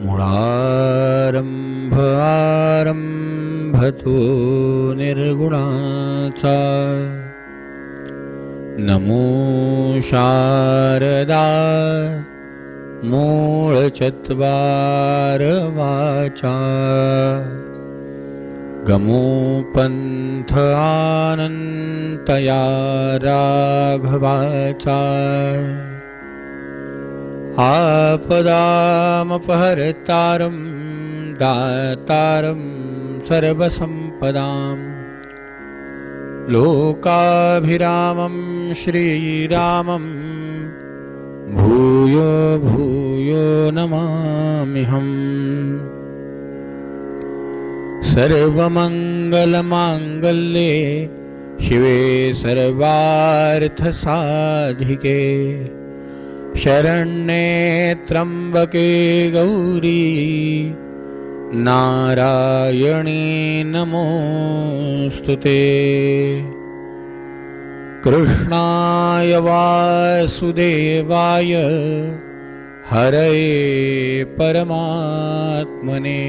मूळारंभ आरंभतो निर्गुणाचा नमो शारदा मूळचत्वार वाचा गमो पंथ आनंतया राघवाचा आपदामपहर्तारं दातारं सर्वसम्पदां लोकाभिरामं श्रीरामं भूयो भूयो नमाम्यहम्। सर्वमङ्गलमाङ्गल्ये शिवे सर्वार्थसाधिके शरण्ये त्र्यम्बके गौरी नारायणी नमोस्तुते। कृष्णाय वासुदेवाय हरये परमात्मने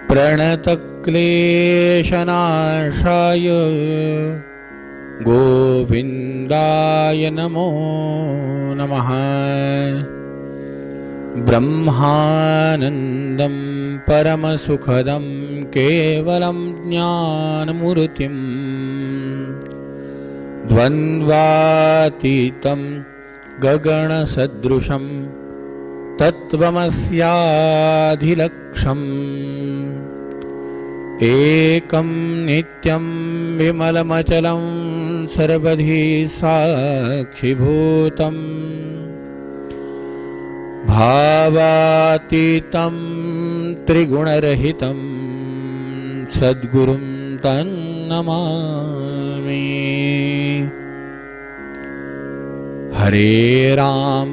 प्रणतक्लेशनाशाय गोविन्दाय नमो नमः। ब्रह्मानन्दं परमसुखदं केवलं ज्ञानमूर्तिं द्वन्द्वातीतं गगनसदृशं तत्त्वमस्याधिलक्ष्यम् एकं नित्यं विमलमचलं सर्वधी साक्षिभूतं भावातीतं त्रिगुणरहितं सद्गुरुं तन्नमामि। हरे राम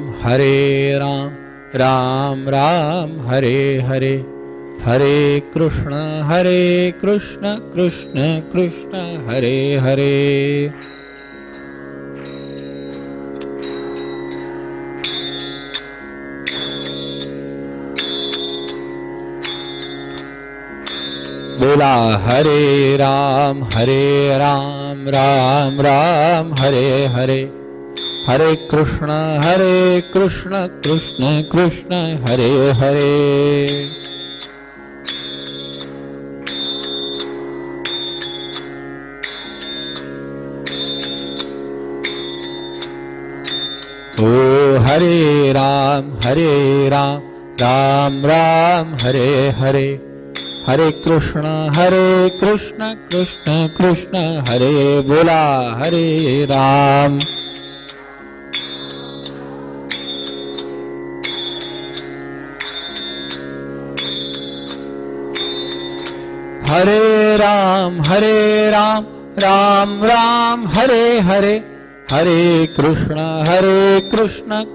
राम राम हरे हरे हरे कृष्ण कृष्ण कृष्ण हरे हरे। बोला हरे राम राम राम हरे हरे हरे कृष्ण कृष्ण कृष्ण हरे हरे। ओ हरे राम राम राम हरे हरे हरे कृष्ण कृष्ण कृष्ण हरे। बोला हरे राम राम राम हरे हरे हरे कृष्ण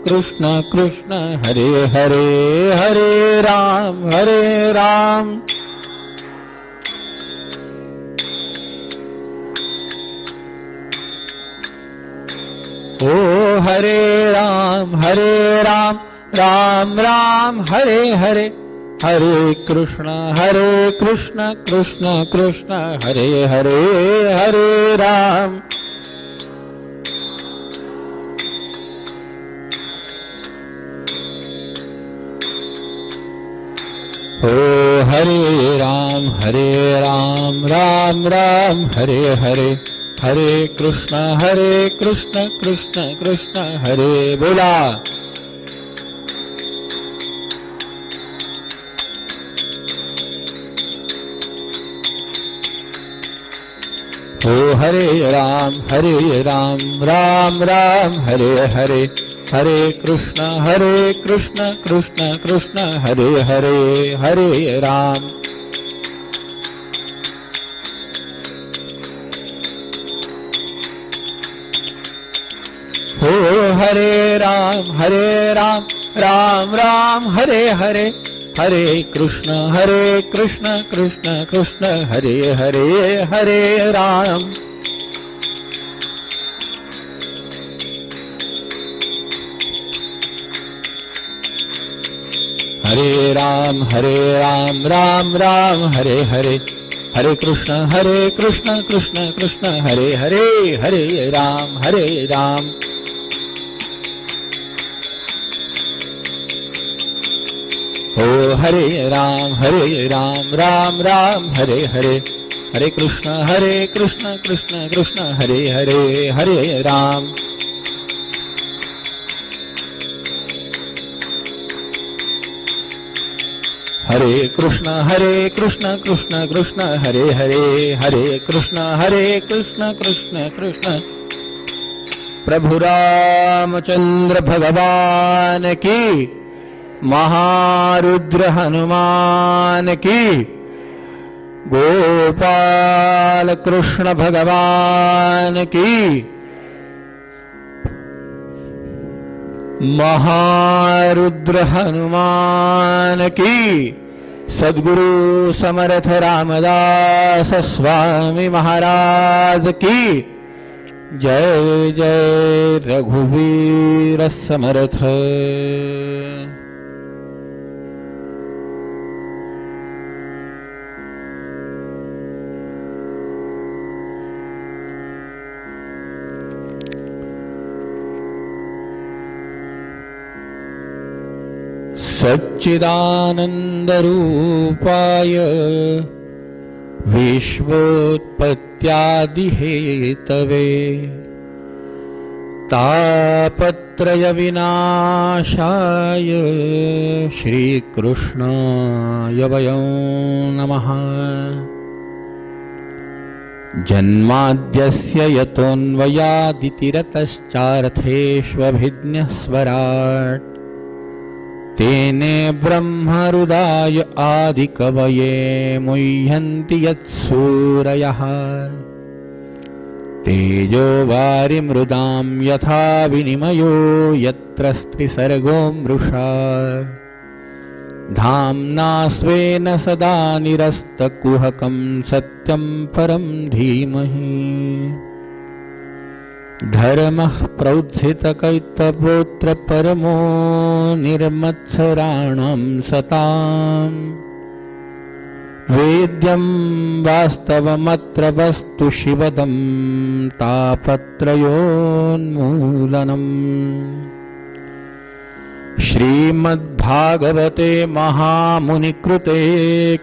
कृष्ण कृष्ण हरे हरे हरे राम ओ हरे राम राम राम हरे हरे हरे कृष्ण कृष्ण कृष्ण हरे हरे हरे राम ओ हरे राम राम राम हरे हरे हरे कृष्ण कृष्ण कृष्ण हरे। बोला ओ हरे राम राम राम हरे हरे हरे कृष्ण कृष्ण कृष्ण हरे हरे हरे राम हरे राम राम राम हरे हरे हरे कृष्ण कृष्ण कृष्ण हरे हरे हरे राम राम राम हरे हरे हरे कृष्ण कृष्ण कृष्ण हरे हरे हरे राम ओ हरे राम राम राम हरे हरे हरे कृष्ण कृष्ण कृष्ण हरे हरे हरे राम हरे कृष्ण कृष्ण कृष्ण हरे हरे हरे कृष्ण कृष्ण कृष्ण प्रभु रामचंद्र भगवान की महारुद्र हनुमान की गोपाल कृष्ण भगवान की महारुद्र हनुमान की सद्गुरु समर्थ रामदास स्वामी महाराज की जय जय रघुवीर समर्थ सच्चिदानन्दरूपाय विश्वोत्पत्त्यादिहेतवे तापत्रयविनाशाय श्रीकृष्णाय वयं नमः। जन्माद्यस्य यतोऽन्वयादितिरतश्चार्थेष्वभिज्ञस्वराट् तेने ब्रह्महृदाय आदिकवये मुह्यन्ति यत्सूरयः तेजो वारिमृदां यथा विनिमयो यत्र स्त्रिसर्गो मृषा धाम्ना स्वेन सदा निरस्तकुहकं सत्यं परं धीमहि धर्मः प्रोत्थितकैतवोऽत्र परमो निर्मत्सराणां सताम् वेद्यं वास्तवमत्र वस्तु शिवदं तापत्रयोन्मूलनम्। श्रीमद्भागवते महामुनिकृते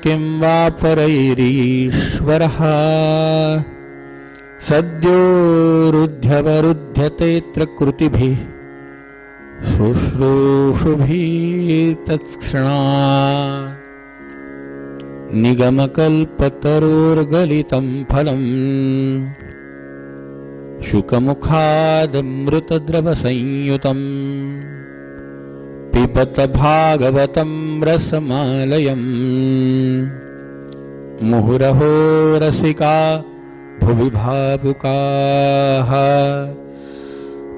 किं वा परैरीश्वरः सद्यो रुध्यवरुध्यतेऽत्र कृतिभिः शुश्रूषुभिः तत्क्षणात् निगमकल्पतरोर्गलितं फलम् शुकमुखादमृतद्रवसंयुतम् पिबत भागवतं रसमालयम् मुहुरहो रसिका भुवि भावुकाः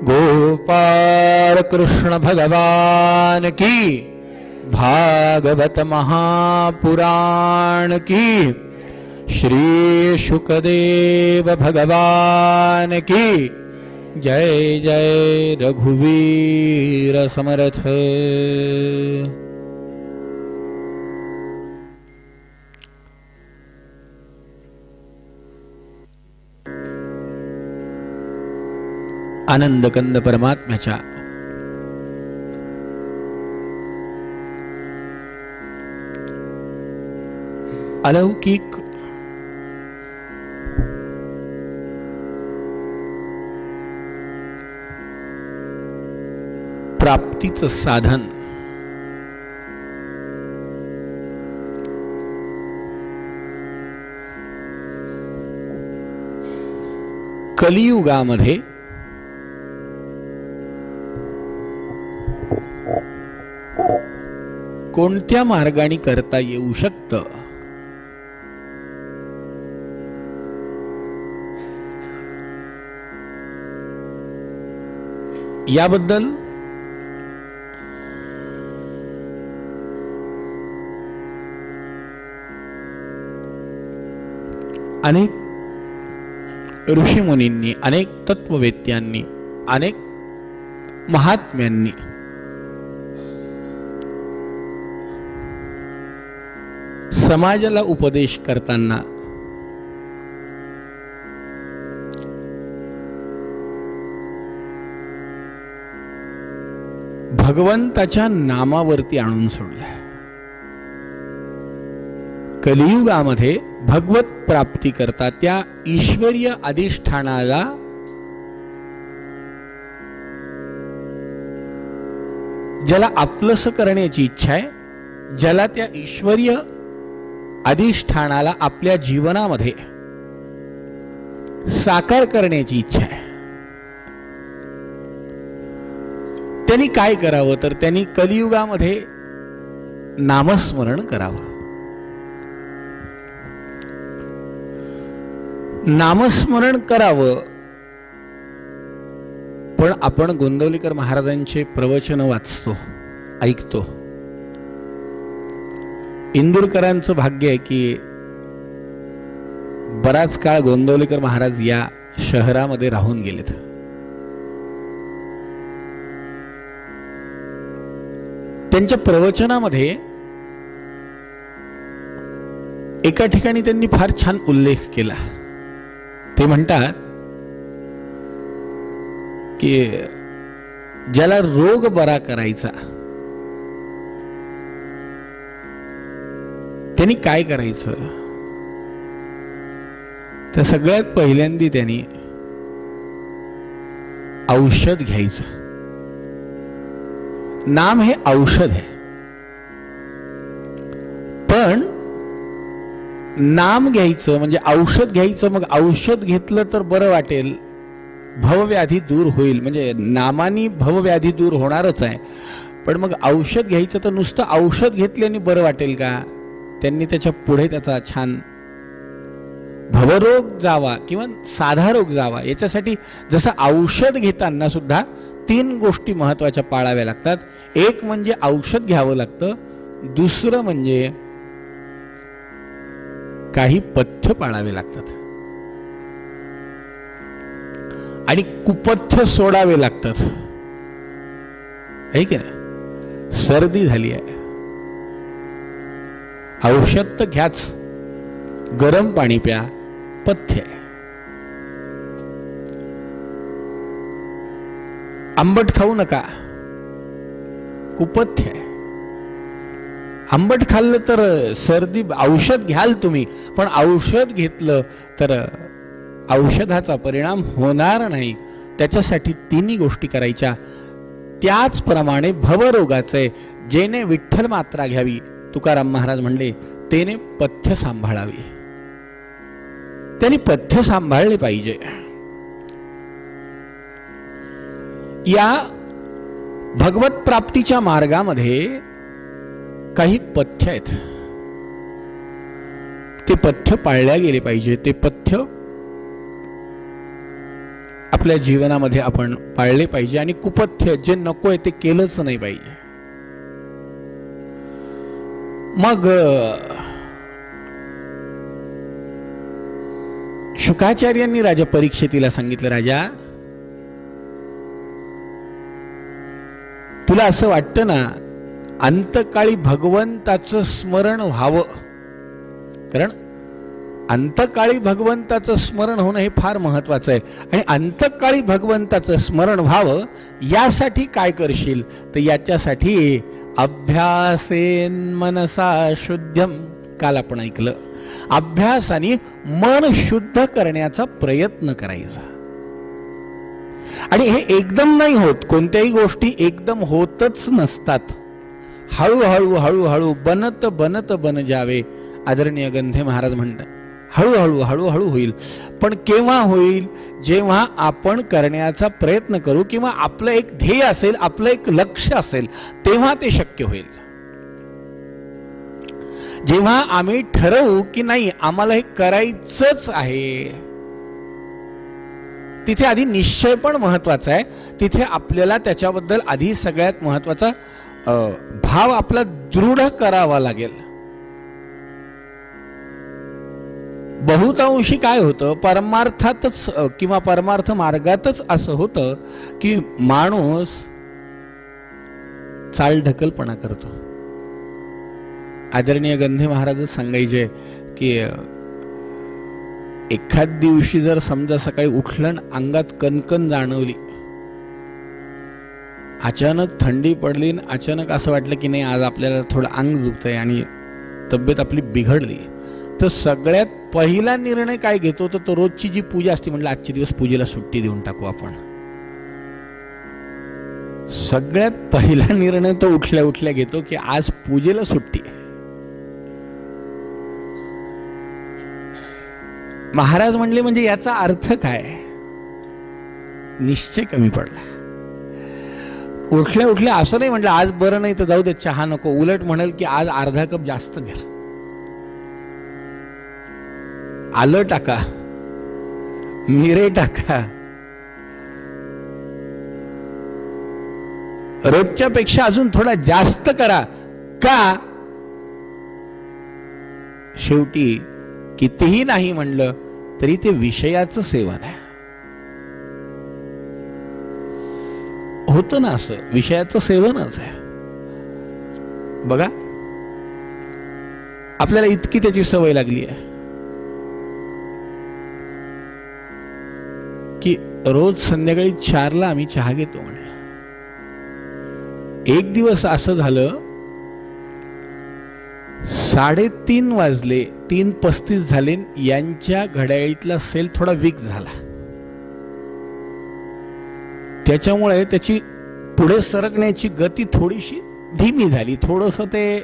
गोपाल कृष्ण भगवान की भागवत महापुराण की श्री शुकदेव भगवान की जय जय रघुवीर समर्थ। आनंदकंद परमात्म्याच्या अलौकिक प्राप्तीचं साधन कलियुगामध्ये कोणत्या मार्गाने करता येऊ शकतं याबद्दल अनेक ऋषीमुनींनी, अनेक तत्ववेत्यांनी, अनेक महात्म्यांनी समाजाला उपदेश करताना भगवंताच्या नामावरती आणून सोडलं. कलियुगामध्ये भगवत प्राप्ती करता त्या ईश्वरीय अधिष्ठानाला ज्याला आपलंसं करण्याची इच्छा आहे, ज्याला त्या ईश्वरीय अधिष्ठानाला आपल्या जीवनामध्ये साकार करण्याची इच्छा आहे, त्यांनी काय करावं तर त्यांनी कलियुगामध्ये नामस्मरण करावं. नामस्मरण करावं. पण आपण गोंदवलेकर महाराजांचे प्रवचन वाचतो, ऐकतो. इंदूरकरांचं भाग्य आहे की बराच काळ गोंदवलेकर महाराज या शहरामध्ये राहून गेलेत. त्यांच्या प्रवचनामध्ये एका ठिकाणी त्यांनी फार छान उल्लेख केला. ते म्हणतात की ज्याला रोग बरा करायचा त्यांनी काय करायचं तर सगळ्यात पहिल्यांदा त्यांनी औषध घ्यायचं. नाम हे औषध आहे, पण नाम घ्यायचं म्हणजे औषध घ्यायचं. मग औषध घेतलं तर बरं वाटेल, भवव्याधी दूर होईल, म्हणजे नामानी भवव्याधी दूर होणारच आहे. पण मग औषध घ्यायचं तर नुसतं औषध घेतल्याने बरं वाटेल का? त्यांनी त्याच्या पुढे त्याचा छान भवरोग जावा किंवा साधा रोग जावा याच्यासाठी जसं औषध घेताना सुद्धा 3 गोष्टी महत्वाच्या पाळाव्या लागतात. एक म्हणजे औषध घ्यावं लागतं, दुसरं म्हणजे काही पथ्य पाळावे लागतात आणि कुपथ्य सोडावे लागतात. आहे की नाही? सर्दी झाली आहे, औषध तर घ्याच, गरम पाणी प्या, पथ्य. आंबट खाऊ नका, कुपथ्य. आंबट खाल्लं तर सर्दी, औषध घ्याल तुम्ही, पण औषध घेतलं तर औषधाचा परिणाम होणार नाही. त्याच्यासाठी 3 गोष्टी करायच्या. त्याचप्रमाणे भवरोगाचे जेने विठ्ठल मात्रा घ्यावी, तुकाराम महाराज म्हणले, तेने पथ्य सांभाळावी. त्यांनी पथ्य सांभाळले पाहिजे. या भगवत प्राप्तीच्या मार्गामध्ये काही पथ्य आहेत, ते पथ्य पाळल्या गेले पाहिजे. ते पथ्य आपल्या जीवनामध्ये आपण पाळले पाहिजे आणि कुपथ्य जे नको आहे ते केलंच नाही पाहिजे. मग शुकाचार्यांनी राजा परीक्षितीला सांगितलं, राजा तुला असं वाटतं ना अंतकाळी भगवंताचं स्मरण व्हावं, कारण अंतकाळी भगवंताचं स्मरण होणं हे फार महत्वाचं आहे. आणि अंतकाळी भगवंताचं स्मरण व्हावं यासाठी काय करशील तर याच्यासाठी अभ्यासेन मनसा शुद्धम, काल आपण ऐकलं, अभ्यासाने मन शुद्ध करण्याचा प्रयत्न करायचा. आणि हे एकदम नाही होत, कोणत्याही गोष्टी एकदम होतच नसतात. हळूहळू हळूहळू बनत बनत बन जावे. आदरणीय गंधे महाराज म्हणतात हळूहळू हळूहळू होईल. पण केव्हा होईल? जेव्हा आपण करण्याचा प्रयत्न करू किंवा आपलं एक ध्येय असेल, आपलं एक लक्ष्य असेल, तेव्हा ते शक्य होईल. जेव्हा आम्ही ठरवू की नाही आम्हाला हे करायचंच आहे, तिथे आधी निश्चय पण महत्वाचा आहे. तिथे आपल्याला त्याच्याबद्दल आधी सगळ्यात महत्वाचा भाव आपला दृढ करावा लागेल. बहुतांशी काय होतं, परमार्थातच किंवा परमार्थ मार्गातच असं होतं की माणूस चालढकलपणा करतो. आदरणीय गंधे महाराजच सांगायचे की एखाद दिवशी जर समजा सकाळी उठलं अंगात कणकण जाणवली, अचानक थंडी पडली, अचानक असं वाटलं की नाही आज आपल्याला थोडं अंग दुखतंय आणि तब्येत आपली बिघडली, तर सगळ्यात पहिला निर्णय काय घेतो, तर तो रोजची जी पूजा असते म्हटलं आजचे दिवस पूजेला सुट्टी देऊन टाकू आपण. सगळ्यात पहिला निर्णय तो उठल्या उठल्या घेतो की आज पूजेला सुट्टी. महाराज म्हणले म्हणजे याचा अर्थ काय, निश्चय कमी पडला. उठल्या उठल्या असं नाही म्हटलं आज बरं नाही तर जाऊ दे चहा नको, उलट म्हणेल की आज अर्धा कप जास्त घ्या, आलं टाका, मिरे टाका, रोजच्या पेक्षा अजून थोडा जास्त करा. का, शेवटी कितीही नाही म्हणलं तरी ते विषयाचं सेवन आहे. होतं ना असं, विषयाचं सेवनच आहे. बघा आपल्याला इतकी त्याची सवय लागली आहे की रोज संध्याकाळी 4ला आम्ही चहा घेतो म्हणलं. एक दिवस असं झालं 3:30 वाजले, 3:35 झाले, यांच्या घड्याळीतला सेल थोडा वीक झाला. त्याच्यामुळे त्याची पुढे सरकण्याची गती थोडीशी धीमी झाली, थोडस ते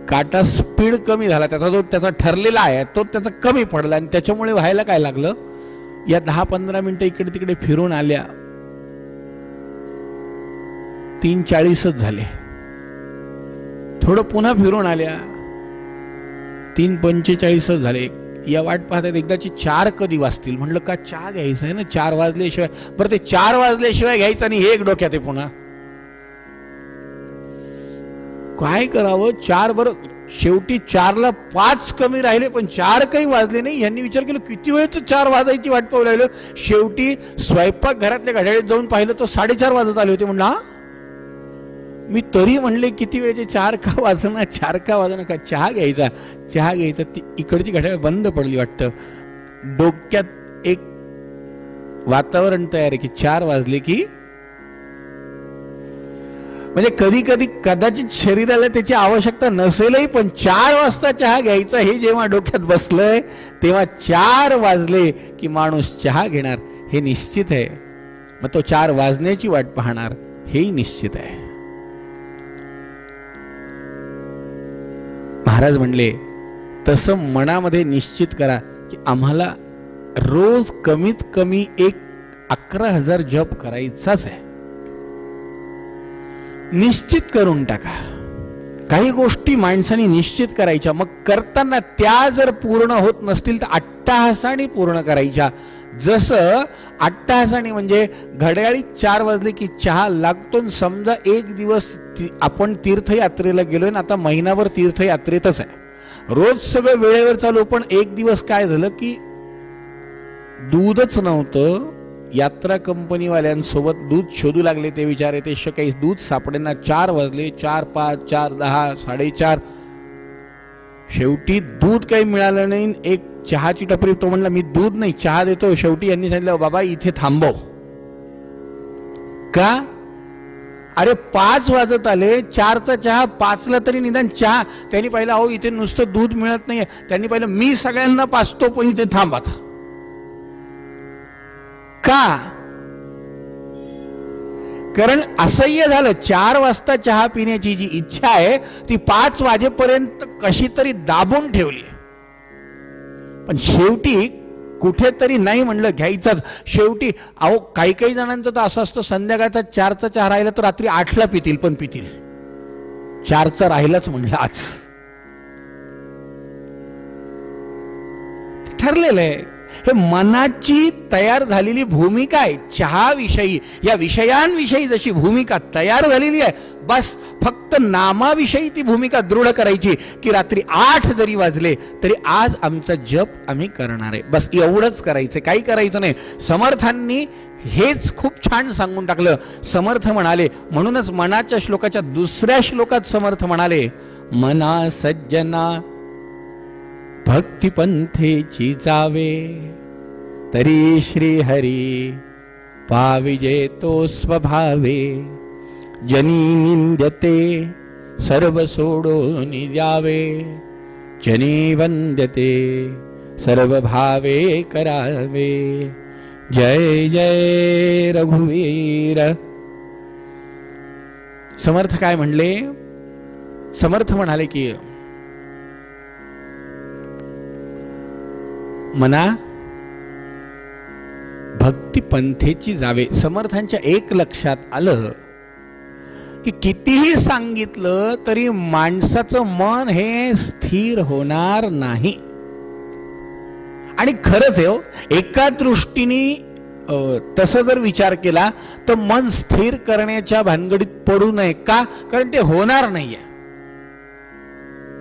काटा स्पीड कमी झाला, त्याचा जो त्याचा ठरलेला आहे तो त्याचा कमी पडला. आणि त्याच्यामुळे व्हायला काय लागलं, या 10-15 मिनिटं इकडे तिकडे फिरून आल्या 3:40च झाले. थोडं पुन्हा फिरून आल्या 3:45च झाले. या वाट पाहतात एकदाची 4 कधी वाजतील. म्हणलं का चहा घ्यायचं आहे ना, 4 वाजल्याशिवाय. बरं ते 4 वाजल्याशिवाय घ्यायचं आणि हे एक डोक्यात आहे पुन्हा काय करावं. 4 बरं शेवटी 4ला 5 कमी राहिले पण 4 काही वाजले नाही. यांनी विचार केला किती वेळच 4 वाजायची वाट पाहू लागलो. शेवटी स्वयंपाक घरातल्या घड्याळीत जाऊन पाहिलं तर 4:30 वाजत आले होते. म्हणलं मी तरी म्हणले किती वेळेचे 4 का वाजणार, 4 का वाजणार, का चहा घ्यायचा, चहा घ्यायचा. ती इकडची घड्याळ बंद पडली वाटतं. डोक्यात एक वातावरण तयार आहे की 4 वाजले की, म्हणजे कधी कधी कदाचित शरीराला त्याची आवश्यकता नसेलही पण 4 वाजता चहा घ्यायचा हे जेव्हा डोक्यात बसलंय तेव्हा 4 वाजले की माणूस चहा घेणार हे निश्चित आहे. मग तो 4 वाजण्याची वाट पाहणार हेही निश्चित आहे. महाराज म्हणले तसं मनामध्ये निश्चित करा की आम्हाला रोज कमीत कमी 11,000 जप करायचाच आहे. निश्चित करून टाका. काही गोष्टी माणसाने निश्चित करायच्या, मग करताना त्या जर पूर्ण होत नसतील तर अट्टाहासाने पूर्ण करायच्या. जसं अट्टाहासाने म्हणजे घड्याळी 4 वाजले की चहा लागतो. समजा एक दिवस आपण तीर्थयात्रेला गेलोय ना, आता महिनाभर तीर्थयात्रेतच आहे, रोज सगळं वेळेवर चालू, पण एक दिवस काय झालं की दूधच नव्हतं. यात्रा कंपनीवाल्यांसोबत दूध शोधू लागले ते विचारे, ते काही दूध सापडेना. 4 वाजले, 4, 5, 4, 10, 4:30. शेवटी दूध काही मिळालं नाही. एक चहाची टपरी, तो म्हणला मी दूध नाही चहा देतो. शेवटी यांनी सांगितलं बाबा इथे थांबव. का, अरे 5 वाजत आले, 4चा चहा 5ला तरी निदान चहा. त्यांनी पाहिलं अहो इथे नुसतं दूध मिळत नाहीये. त्यांनी पाहिलं मी सगळ्यांना पाचतो पण इथे थांबत. का, कारण असह्य झालं. 4 वाजता चहा पिण्याची जी इच्छा आहे ती 5 वाजेपर्यंत कशी तरी दाबून ठेवली. पण शेवटी कुठेतरी नाही म्हणलं घ्यायचाच. शेवटी अहो काही काही जणांचं तर असं असतं संध्याकाळचा 4चा चहा राहिला तर रात्री 8ला पितील, पण पितील. 4चा राहिलाच म्हणलं आज. ठरलेलं आहे. हे मनाची तयार झालेली भूमिका आहे. चहाविषयी, या विषयांविषयी जशी भूमिका तयार झालेली आहे, बस फक्त नामाविषयी ती भूमिका दृढ करायची की रात्री 8 जरी वाजले तरी आज आमचा जप आम्ही करणार आहे. बस एवढंच करायचं, काही करायचं नाही. समर्थांनी हेच खूप छान सांगून टाकलं. समर्थ म्हणाले, म्हणूनच मनाच्या श्लोकाच्या दुसऱ्या श्लोकात समर्थ म्हणाले, मना सज्जना भक्तिपंथेची जावे, तरी श्रीहरी पाविजे तो स्वभावे. जनी निंद्यते सर्व सोडून द्यावे, जनी वंद्यते सर्व भावे करावे. जय जय रघुवीर. समर्थ काय म्हणले? समर्थ म्हणाले की मना भक्तिपंथेची जावे. समर्थांच्या एक लक्षात आलं की कितीही सांगितलं तरी माणसाचं मन हे स्थिर होणार नाही. आणि खरंच आहे हो, एका दृष्टीने तसं जर विचार केला तर मन स्थिर करण्याच्या भानगडीत पडू नये. का? कारण ते होणार नाहीये.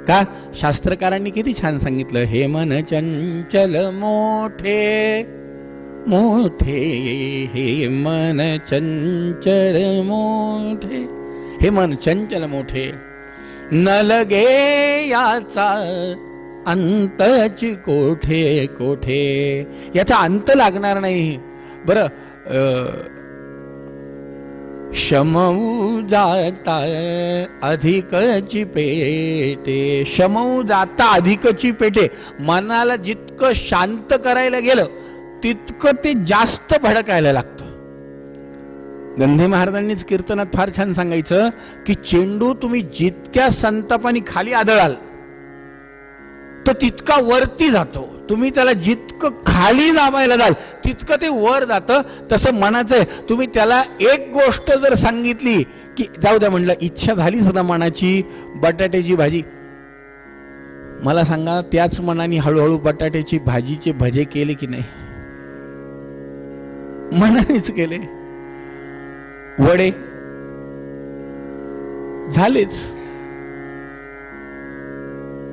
का? शास्त्रकारांनी किती छान सांगितलं, हे मन चंचल मोठे मोठे, हे मन चंचल मोठे, हे मन चंचल मोठे, न लगे याचा अंतची कोठे कोठे. याचा अंत लागणार नाही. बरं, शमऊ जाता अधिकची पेटे. शमऊ जाता अधिकची पेटे. मनाला जितकं शांत करायला गेलं तितकं ते जास्त भडकायला लागतं. गंधे महाराजांनीच कीर्तनात फार छान सांगायचं की चेंडू तुम्ही जितक्या संतापाने खाली आदळाल तो तितका वरती जातो. तुम्ही त्याला जितकं खाली दाबायला जाल तितकं ते वर जातं. तसं मनाचं आहे. तुम्ही त्याला एक गोष्ट जर सांगितली की जाऊ द्या, म्हणलं इच्छा झालीच ना मनाची बटाट्याची भाजी, मला सांगा त्याच मनाने हळूहळू बटाट्याची भाजीचे भजे केले की नाही? मनानेच केले. वडे झालेच.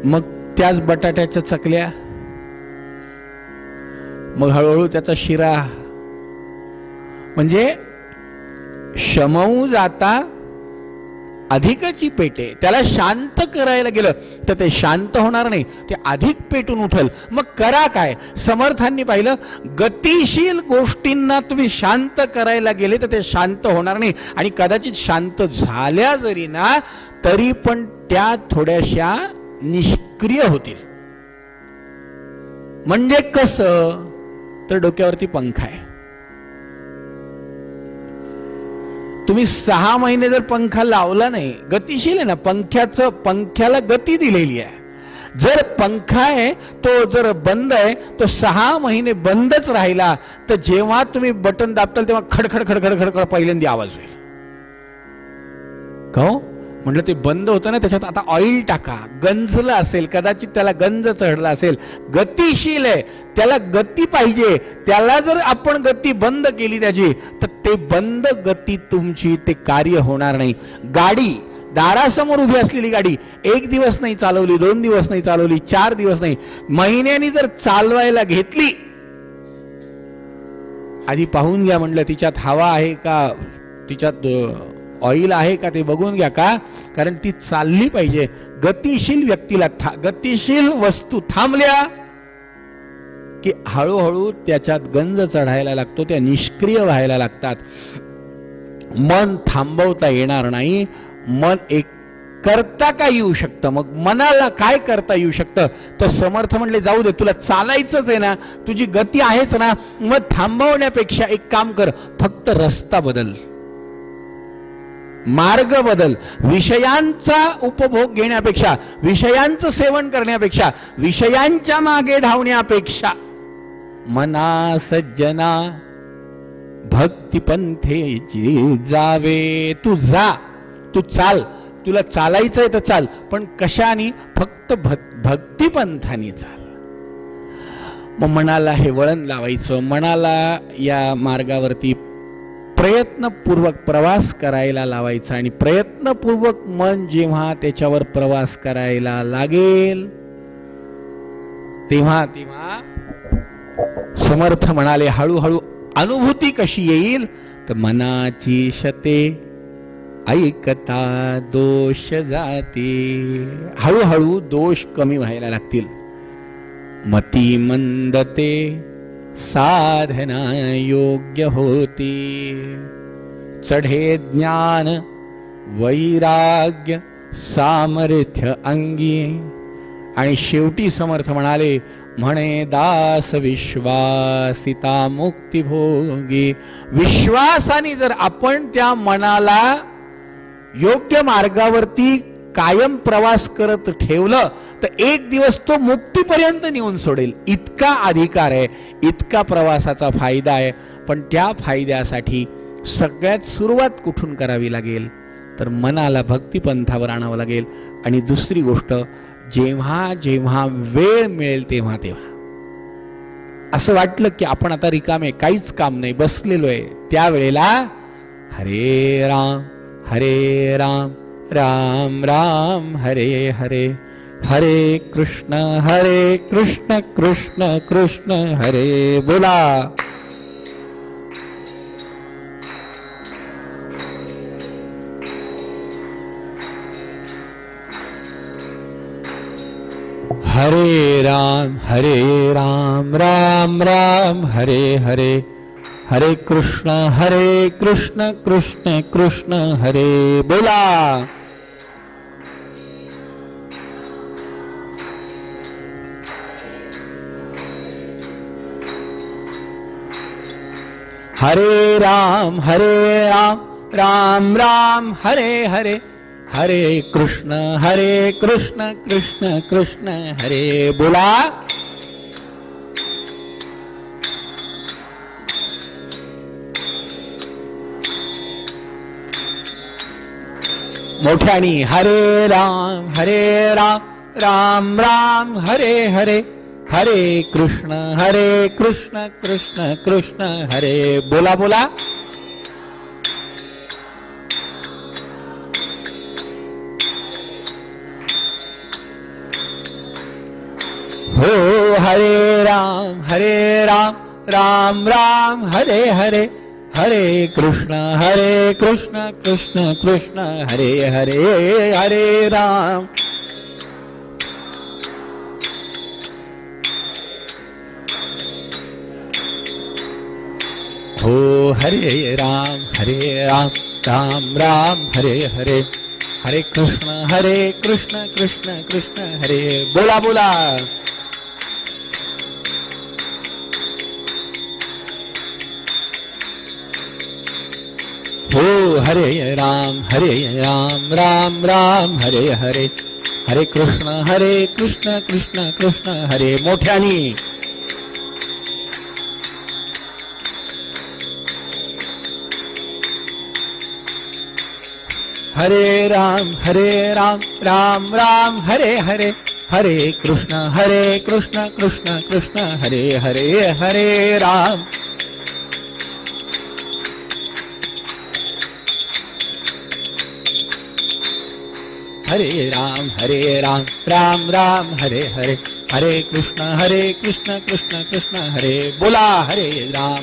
मग त्याच बटाट्याच्या चकल्या, मग हळूहळू त्याचा शिरा. म्हणजे शमऊ जाता अधिकची पेटे. त्याला शांत करायला गेलं तर ते शांत होणार नाही, ते अधिक पेटून उठल. मग करा काय? समर्थांनी पाहिलं, गतिशील गोष्टींना तुम्ही शांत करायला गेले तर ते शांत होणार नाही. आणि कदाचित शांत झाल्या जरी ना तरी पण त्या थोड्याशा निष्क्रिय होतील. म्हणजे कसं? तर डोक्यावरती पंखा आहे. तुम्ही 6 महिने जर पंखा लावला नाही, गतिशील आहे ना, पंख्याला गती दिलेली आहे. जर पंखा आहे तो जर बंद आहे तो 6 महिने बंदच राहिला तर जेव्हा तुम्ही बटन दाबताल तेव्हा खडखड खडखड खडखड पहिल्यांदा आवाज होईल. का? म्हटलं ते बंद होतं ना, त्याच्यात आता ऑइल टाका. गंजलं असेल, कदाचित त्याला गंज चढला असेल. गतिशील आहे, त्याला गती पाहिजे. त्याला जर आपण गती बंद केली त्याची तर ते बंद गती तुमची ते कार्य होणार नाही. गाडी दारासमोर उभी असलेली गाडी 1 दिवस नाही चालवली, 2 दिवस नाही चालवली, 4 दिवस नाही, महिन्यानी जर चालवायला घेतली, आधी पाहून घ्या म्हणलं तिच्यात हवा आहे का, तिच्यात ऑइल आहे का ते बघून घ्या. का? कारण ती चालली पाहिजे. गतिशील व्यक्तीला गतिशील वस्तू थांबल्या की हळूहळू त्याच्यात गंज चढायला लागतो, त्या निष्क्रिय व्हायला लागतात. मन थांबवता येणार नाही. मन एक करता काय येऊ शकतं? मग मनाला काय करता येऊ शकतं? तर समर्थ म्हणले, जाऊ दे, तुला चालायचंच आहे ना, तुझी गती आहेच ना, मग थांबवण्यापेक्षा एक काम कर, फक्त रस्ता बदल, मार्ग बदल. विषयांचा उपभोग घेण्यापेक्षा, विषयांचं सेवन करण्यापेक्षा, विषयांच्या मागे धावण्यापेक्षा मना सज्जना भक्तिपंथेची जावे. तू जा, तू चाल, तुला चालायचंय तर चाल, पण कशाने? फक्त भक्तिपंथाने चाल. मग मनाला हे वळण लावायचं, मनाला या मार्गावरती प्रयत्नपूर्वक प्रवास करायला लावायचा. आणि प्रयत्नपूर्वक मन जेव्हा त्याच्यावर प्रवास करायला लागेल तेव्हा तेव्हा समर्थ म्हणाले हळूहळू अनुभूती कशी येईल तर मनाची शते ऐकता दोष जाते. हळूहळू दोष कमी व्हायला लागतील. मती मंदते साधना योग्य होती. चढे ज्ञान वैराग्य सामर्थ्य अंगी. आणि शेवटी समर्थ म्हणाले म्हणे दास विश्वासिता मुक्ती भोगी. विश्वासाने जर आपण त्या मनाला योग्य मार्गावरती कायम प्रवास करत ठेवलं तर एक दिवस तो मुक्तीपर्यंत नेऊन सोडेल. इतका अधिकार आहे, इतका प्रवासाचा फायदा आहे. पण त्या फायद्यासाठी सगळ्यात सुरुवात कुठून करावी लागेल तर मनाला भक्तिपंथावर आणावं लागेल. आणि दुसरी गोष्ट, जेव्हा जेव्हा वेळ मिळेल तेव्हा तेव्हा असं वाटलं की आपण आता रिकामे, काहीच काम नाही, बसलेलो आहे, त्यावेळेला हरे राम राम राम हरे हरे, हरे कृष्ण कृष्ण कृष्ण हरे बोला. हरे राम राम राम हरे हरे, हरे कृष्ण कृष्ण कृष्ण हरे बोला. हरे राम राम राम हरे हरे, हरे कृष्ण कृष्ण कृष्ण हरे बोला. मोठ्यानी हरे राम राम राम हरे हरे, हरे कृष्ण कृष्ण कृष्ण हरे बोला बोला. हो हरे राम राम राम हरे हरे, हरे कृष्ण कृष्ण कृष्ण हरे हरे, हरे राम. हो हरे राम राम राम हरे हरे, हरे कृष्ण कृष्ण कृष्ण हरे बोला बोला. हो हरे राम राम राम हरे हरे, हरे कृष्ण कृष्ण कृष्ण हरे मोठ्यानी. हरे राम राम राम हरे हरे, हरे कृष्ण कृष्ण कृष्ण हरे हरे, हरे राम. हरे राम राम राम हरे हरे, हरे कृष्ण कृष्ण कृष्ण हरे बोला. हरे राम.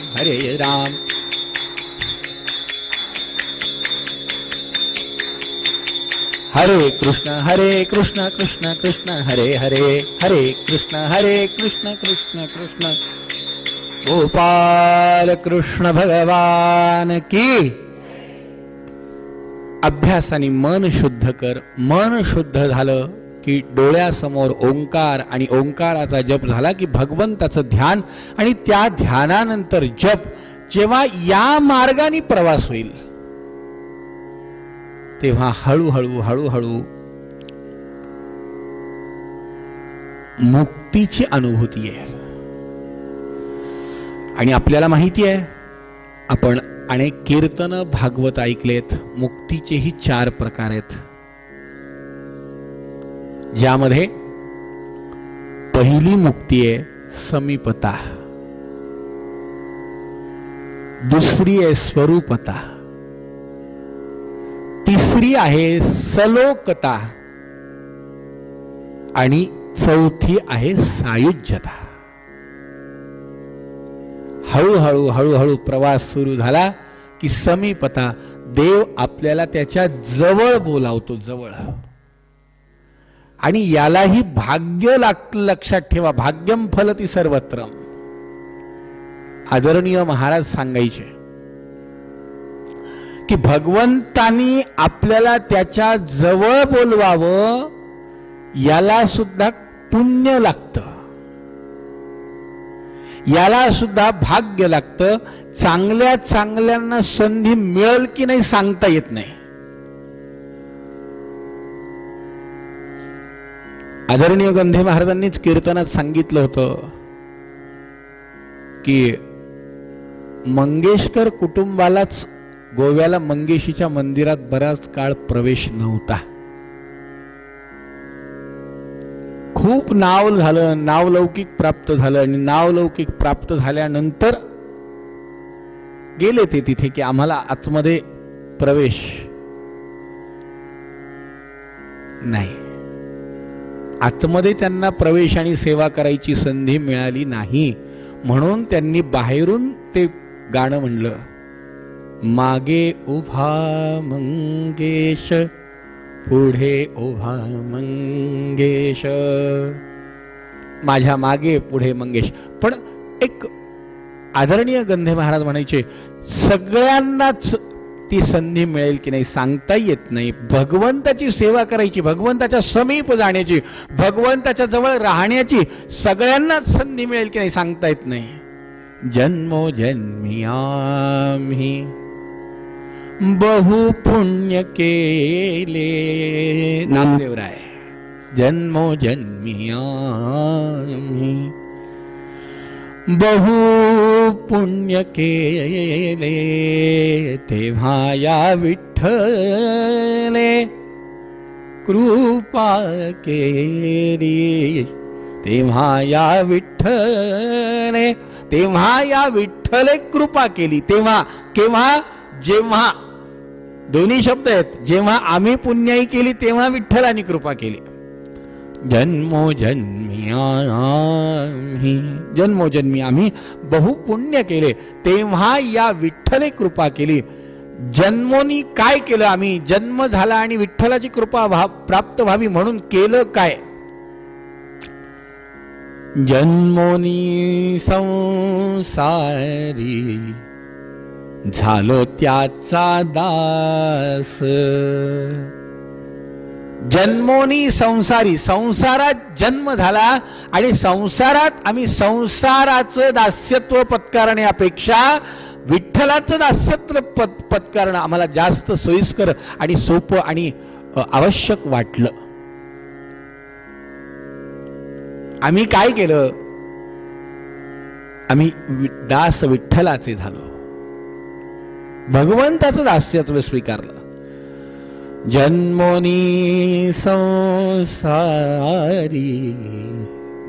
हरे कृष्ण कृष्ण कृष्ण हरे हरे, हरे कृष्ण कृष्ण गोपाल कृष्ण भगवान की. अभ्यासाने मन शुद्ध कर. मन शुद्ध झालं की डोळ्यासमोर ओंकार, आणि ओंकाराचा जप झाला की भगवंताचं ध्यान, आणि त्या ध्यानानंतर जप. जेव्हा या मार्गाने प्रवास होईल तेव्हा हळूहळू मुक्तीची अनुभूती आहे. आणि आपल्याला माहिती आहे, आपण अनेक कीर्तन भागवत ऐकलेत. मुक्तीचेही 4 प्रकार आहेत, ज्यामध्ये पहिली मुक्ती आहे समीपता, दुसरी आहे स्वरूपता, तिसरी आहे सलोकता आणि चौथी आहे सायुज्यता. हळूहळू हळूहळू प्रवास सुरू झाला की समीपता, देव आपल्याला त्याच्या जवळ बोलावतो, जवळ. आणि यालाही भाग्य लागतं, लक्षात ठेवा. भाग्यम फलती सर्वत्र. आदरणीय महाराज सांगायचे की भगवंतानी आपल्याला त्याच्या जवळ बोलवावं, याला सुद्धा पुण्य लागतं, याला सुद्धा भाग्य लागतं. चांगल्या चांगल्यांना संधी मिळेल की नाही सांगता येत नाही. आदरणीय गंधे महाराजांनीच कीर्तनात सांगितलं होतं की मंगेशकर कुटुंबालाच गोव्याला मंगेशीच्या मंदिरात बराच काळ प्रवेश नव्हता. खूप नाव झालं, नावलौकिक प्राप्त झालं आणि नावलौकिक प्राप्त झाल्यानंतर गेले ते तिथे की आम्हाला आतमध्ये प्रवेश नाही. आतमध्ये त्यांना प्रवेश आणि सेवा करायची संधी मिळाली नाही, म्हणून त्यांनी बाहेरून ते गाणं म्हणलं, मागे उभा मंगेश पुढे उभा मंगेश, माझ्या मागे पुढे मंगेश. पण एक आदरणीय गंधे महाराज म्हणायचे, सगळ्यांनाच ती संधी मिळेल की नाही सांगता येत नाही. भगवंताची सेवा करायची, भगवंताच्या समीप जाण्याची, भगवंताच्या जवळ राहण्याची सगळ्यांनाच संधी मिळेल की नाही सांगता येत नाही. जन्मोजन्मी आम्ही बहु पुण्य केले, नामदेवराय. जन्मोजन्मी आम्ही बहु पुण्य केले, तेव्हा या विठ्ठले कृपा केली. तेव्हा या विठ्ठले, तेव्हा या विठ्ठले कृपा केली. तेव्हा, केव्हा? जेव्हा. दोन्ही शब्द आहेत. जेव्हा आम्ही पुण्याई केली तेव्हा विठ्ठलाने कृपा केली. जन्मोजन्मी आम्ही, जन्मोजन्मी आम्ही बहुपुण्य केले, तेव्हा या विठ्ठले कृपा केली. जन्मोनी काय केलं आम्ही? जन्म झाला आणि विठ्ठलाची कृपा प्राप्त व्हावी म्हणून केलं काय? जन्मोनी संसारी झालो त्याचा दास. जन्मोनी संसारी, संसारात जन्म झाला आणि संसारात आम्ही संसाराचं दास्यत्व पत्कारण्यापेक्षा विठ्ठलाचं दास्यत्व पत्कारणं आम्हाला जास्त सोयीस्कर आणि सोपं आणि आवश्यक वाटलं. आम्ही काय केलं? आम्ही दास विठ्ठलाचे झालो, भगवंताचं दास्यत्व स्वीकारलं. जन्मोनी संसारी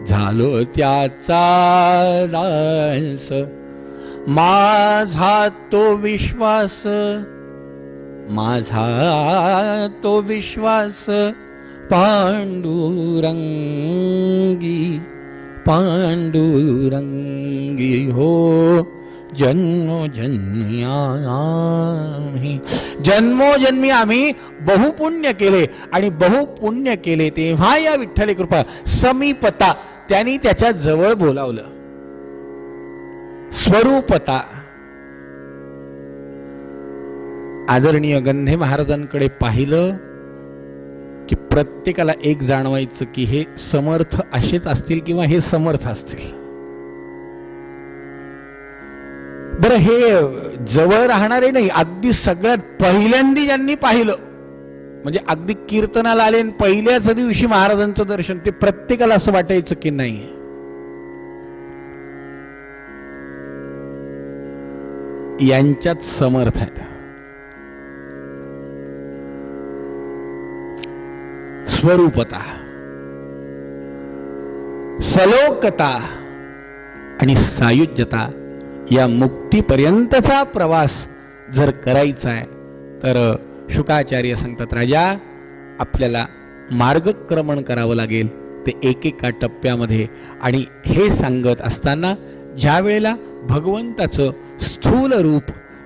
झालो त्याचा दास, माझा तो विश्वास, माझा तो विश्वास पांडुरंगी, पांडुरंगी हो. जन्मोजन्मी आम्ही, जन्मोजन्मी आम्ही बहुपुण्य केले आणि बहुपुण्य केले तेव्हा या विठ्ठले कृपा. समीपता, त्यांनी त्याच्या जवळ बोलावलं. स्वरूपता, आदरणीय गंधे महाराजांकडे पाहिलं की प्रत्येकाला एक जाणवायचं की हे समर्थ असेच असतील किंवा हे समर्थ असतील. बरं, हे जवळ राहणारे नाही, अगदी सगळ्यात पहिल्यांदा ज्यांनी पाहिलं म्हणजे अगदी कीर्तनाला आले आणि पहिल्याच दिवशी महाराजांचं दर्शन, ते प्रत्येकाला असं वाटायचं की नाही यांच्यात समर्थ आहेत. स्वरूपता, सलोकता, आणि सायुज्यता या मुक्तीपर्यंतचा प्रवास जर करायचा आहे तर शुकाचार्य सांगतात, राजा आपल्याला मार्गक्रमण करावं लागेल ते एकेका टप्प्यामध्ये. आणि हे सांगत असताना ज्या वेळेला भगवंताचं स्थूल रूप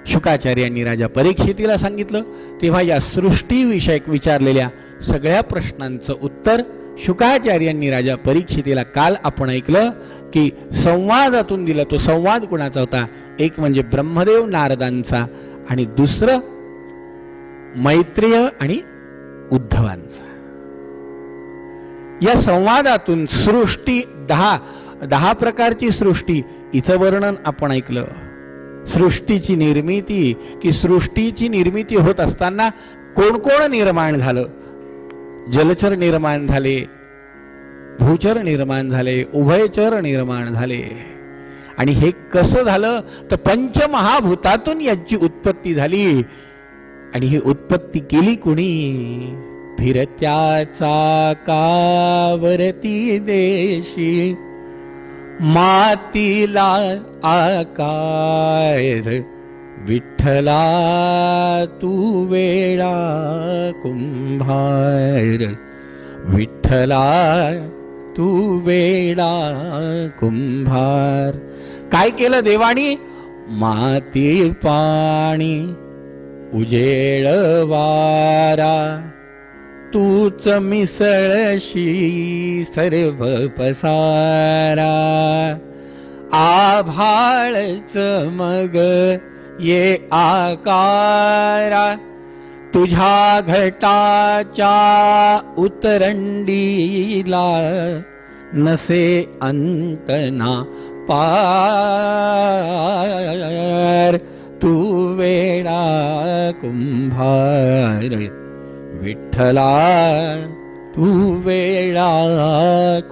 शुकाचार्यांनी राजा परीक्षितीला सांगितलं, तेव्हा या सृष्टीविषयक विचारलेल्या सगळ्या प्रश्नांचं उत्तर शुकाचार्यांनी राजा परीक्षितीला काल आपण ऐकलं की संवादातून दिलं. तो संवाद कुणाचा होता? एक म्हणजे ब्रह्मदेव नारदांचा आणि दुसरं मैत्रेय आणि उद्धवांचा. या संवादातून सृष्टी 10 प्रकारची सृष्टी हिचं वर्णन आपण ऐकलं. सृष्टीची निर्मिती, की सृष्टीची निर्मिती होत असताना कोण कोण निर्माण झालं? जलचर निर्माण झाले, भूचर निर्माण झाले, उभयचर निर्माण झाले. आणि हे कसं झालं तर पंचमहाभूतातून याची उत्पत्ती झाली. आणि ही उत्पत्ती केली कुणी? फिरत्याचा कावरती देशी मातीला आकार, विठ्ठला तू वेळा कुंभार, विठ्ठला तू वेळा कुंभार. काय केलं देवानी? माती पाणी उजेड वारा, तूच मिसळशी सर्व पसारा. आभाळच मग ये आकारा, तुझ्या घटाच्या उतरंडीला नसे अंतना पार. तू वेळा कुंभार, विठ्ठला तू वेळा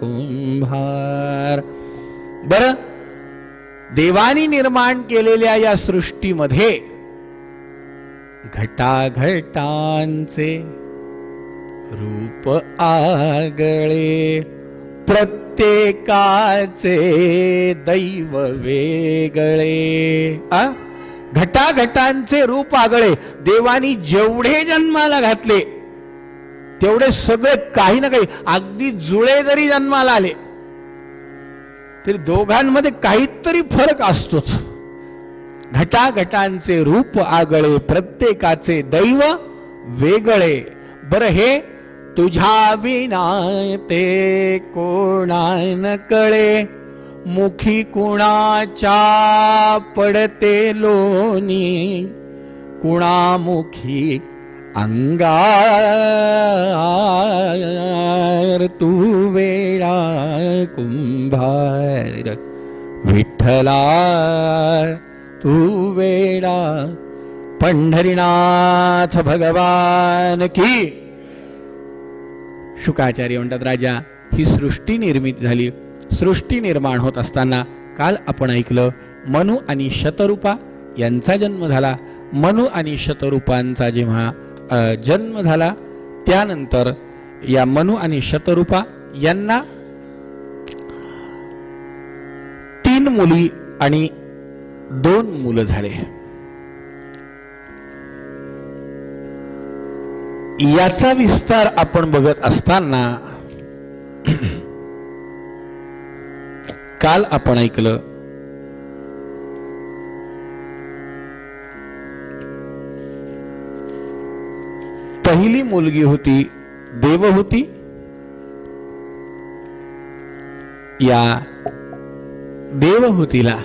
कुंभार. बरं, देवानी निर्माण केलेल्या या सृष्टीमध्ये घटाघटांचे रूप आगळे, प्रत्येकाचे दैव वेगळे. घटाघटांचे रूप आगळे. देवानी जेवढे जन्माला घातले तेवढे सगळे काही ना काही, अगदी जुळे जरी जन्माला आले तरी दोघांमध्ये काहीतरी फरक असतोच. घटाघटांचे रूप आगळे, प्रत्येकाचे दैव वेगळे. बरं, हे तुझ्या विना ते कोणा न कळे, मुखी कुणाच्या पडते लोणी, कुणामुखी अंगार. तू वेळा कुंभार, विठ्ठला तू वेळा. पंढरीनाथ भगवान की. शुकाचार्य म्हणतात, राजा ही सृष्टी निर्मिती झाली. सृष्टी निर्माण होत असताना काल आपण ऐकलं मनु आणि शतरूपा यांचा जन्म झाला. मनु आणि शतरूपांचा जेव्हा जन्म झाला त्यानंतर या मनु आणि शतरूपा यांना 3 मुली आणि 2 मुलं झाले. याचा विस्तार आपण बघत असताना काल आपण ऐकलं पहिली मुलगी होती देवहूती. या देवहूतीला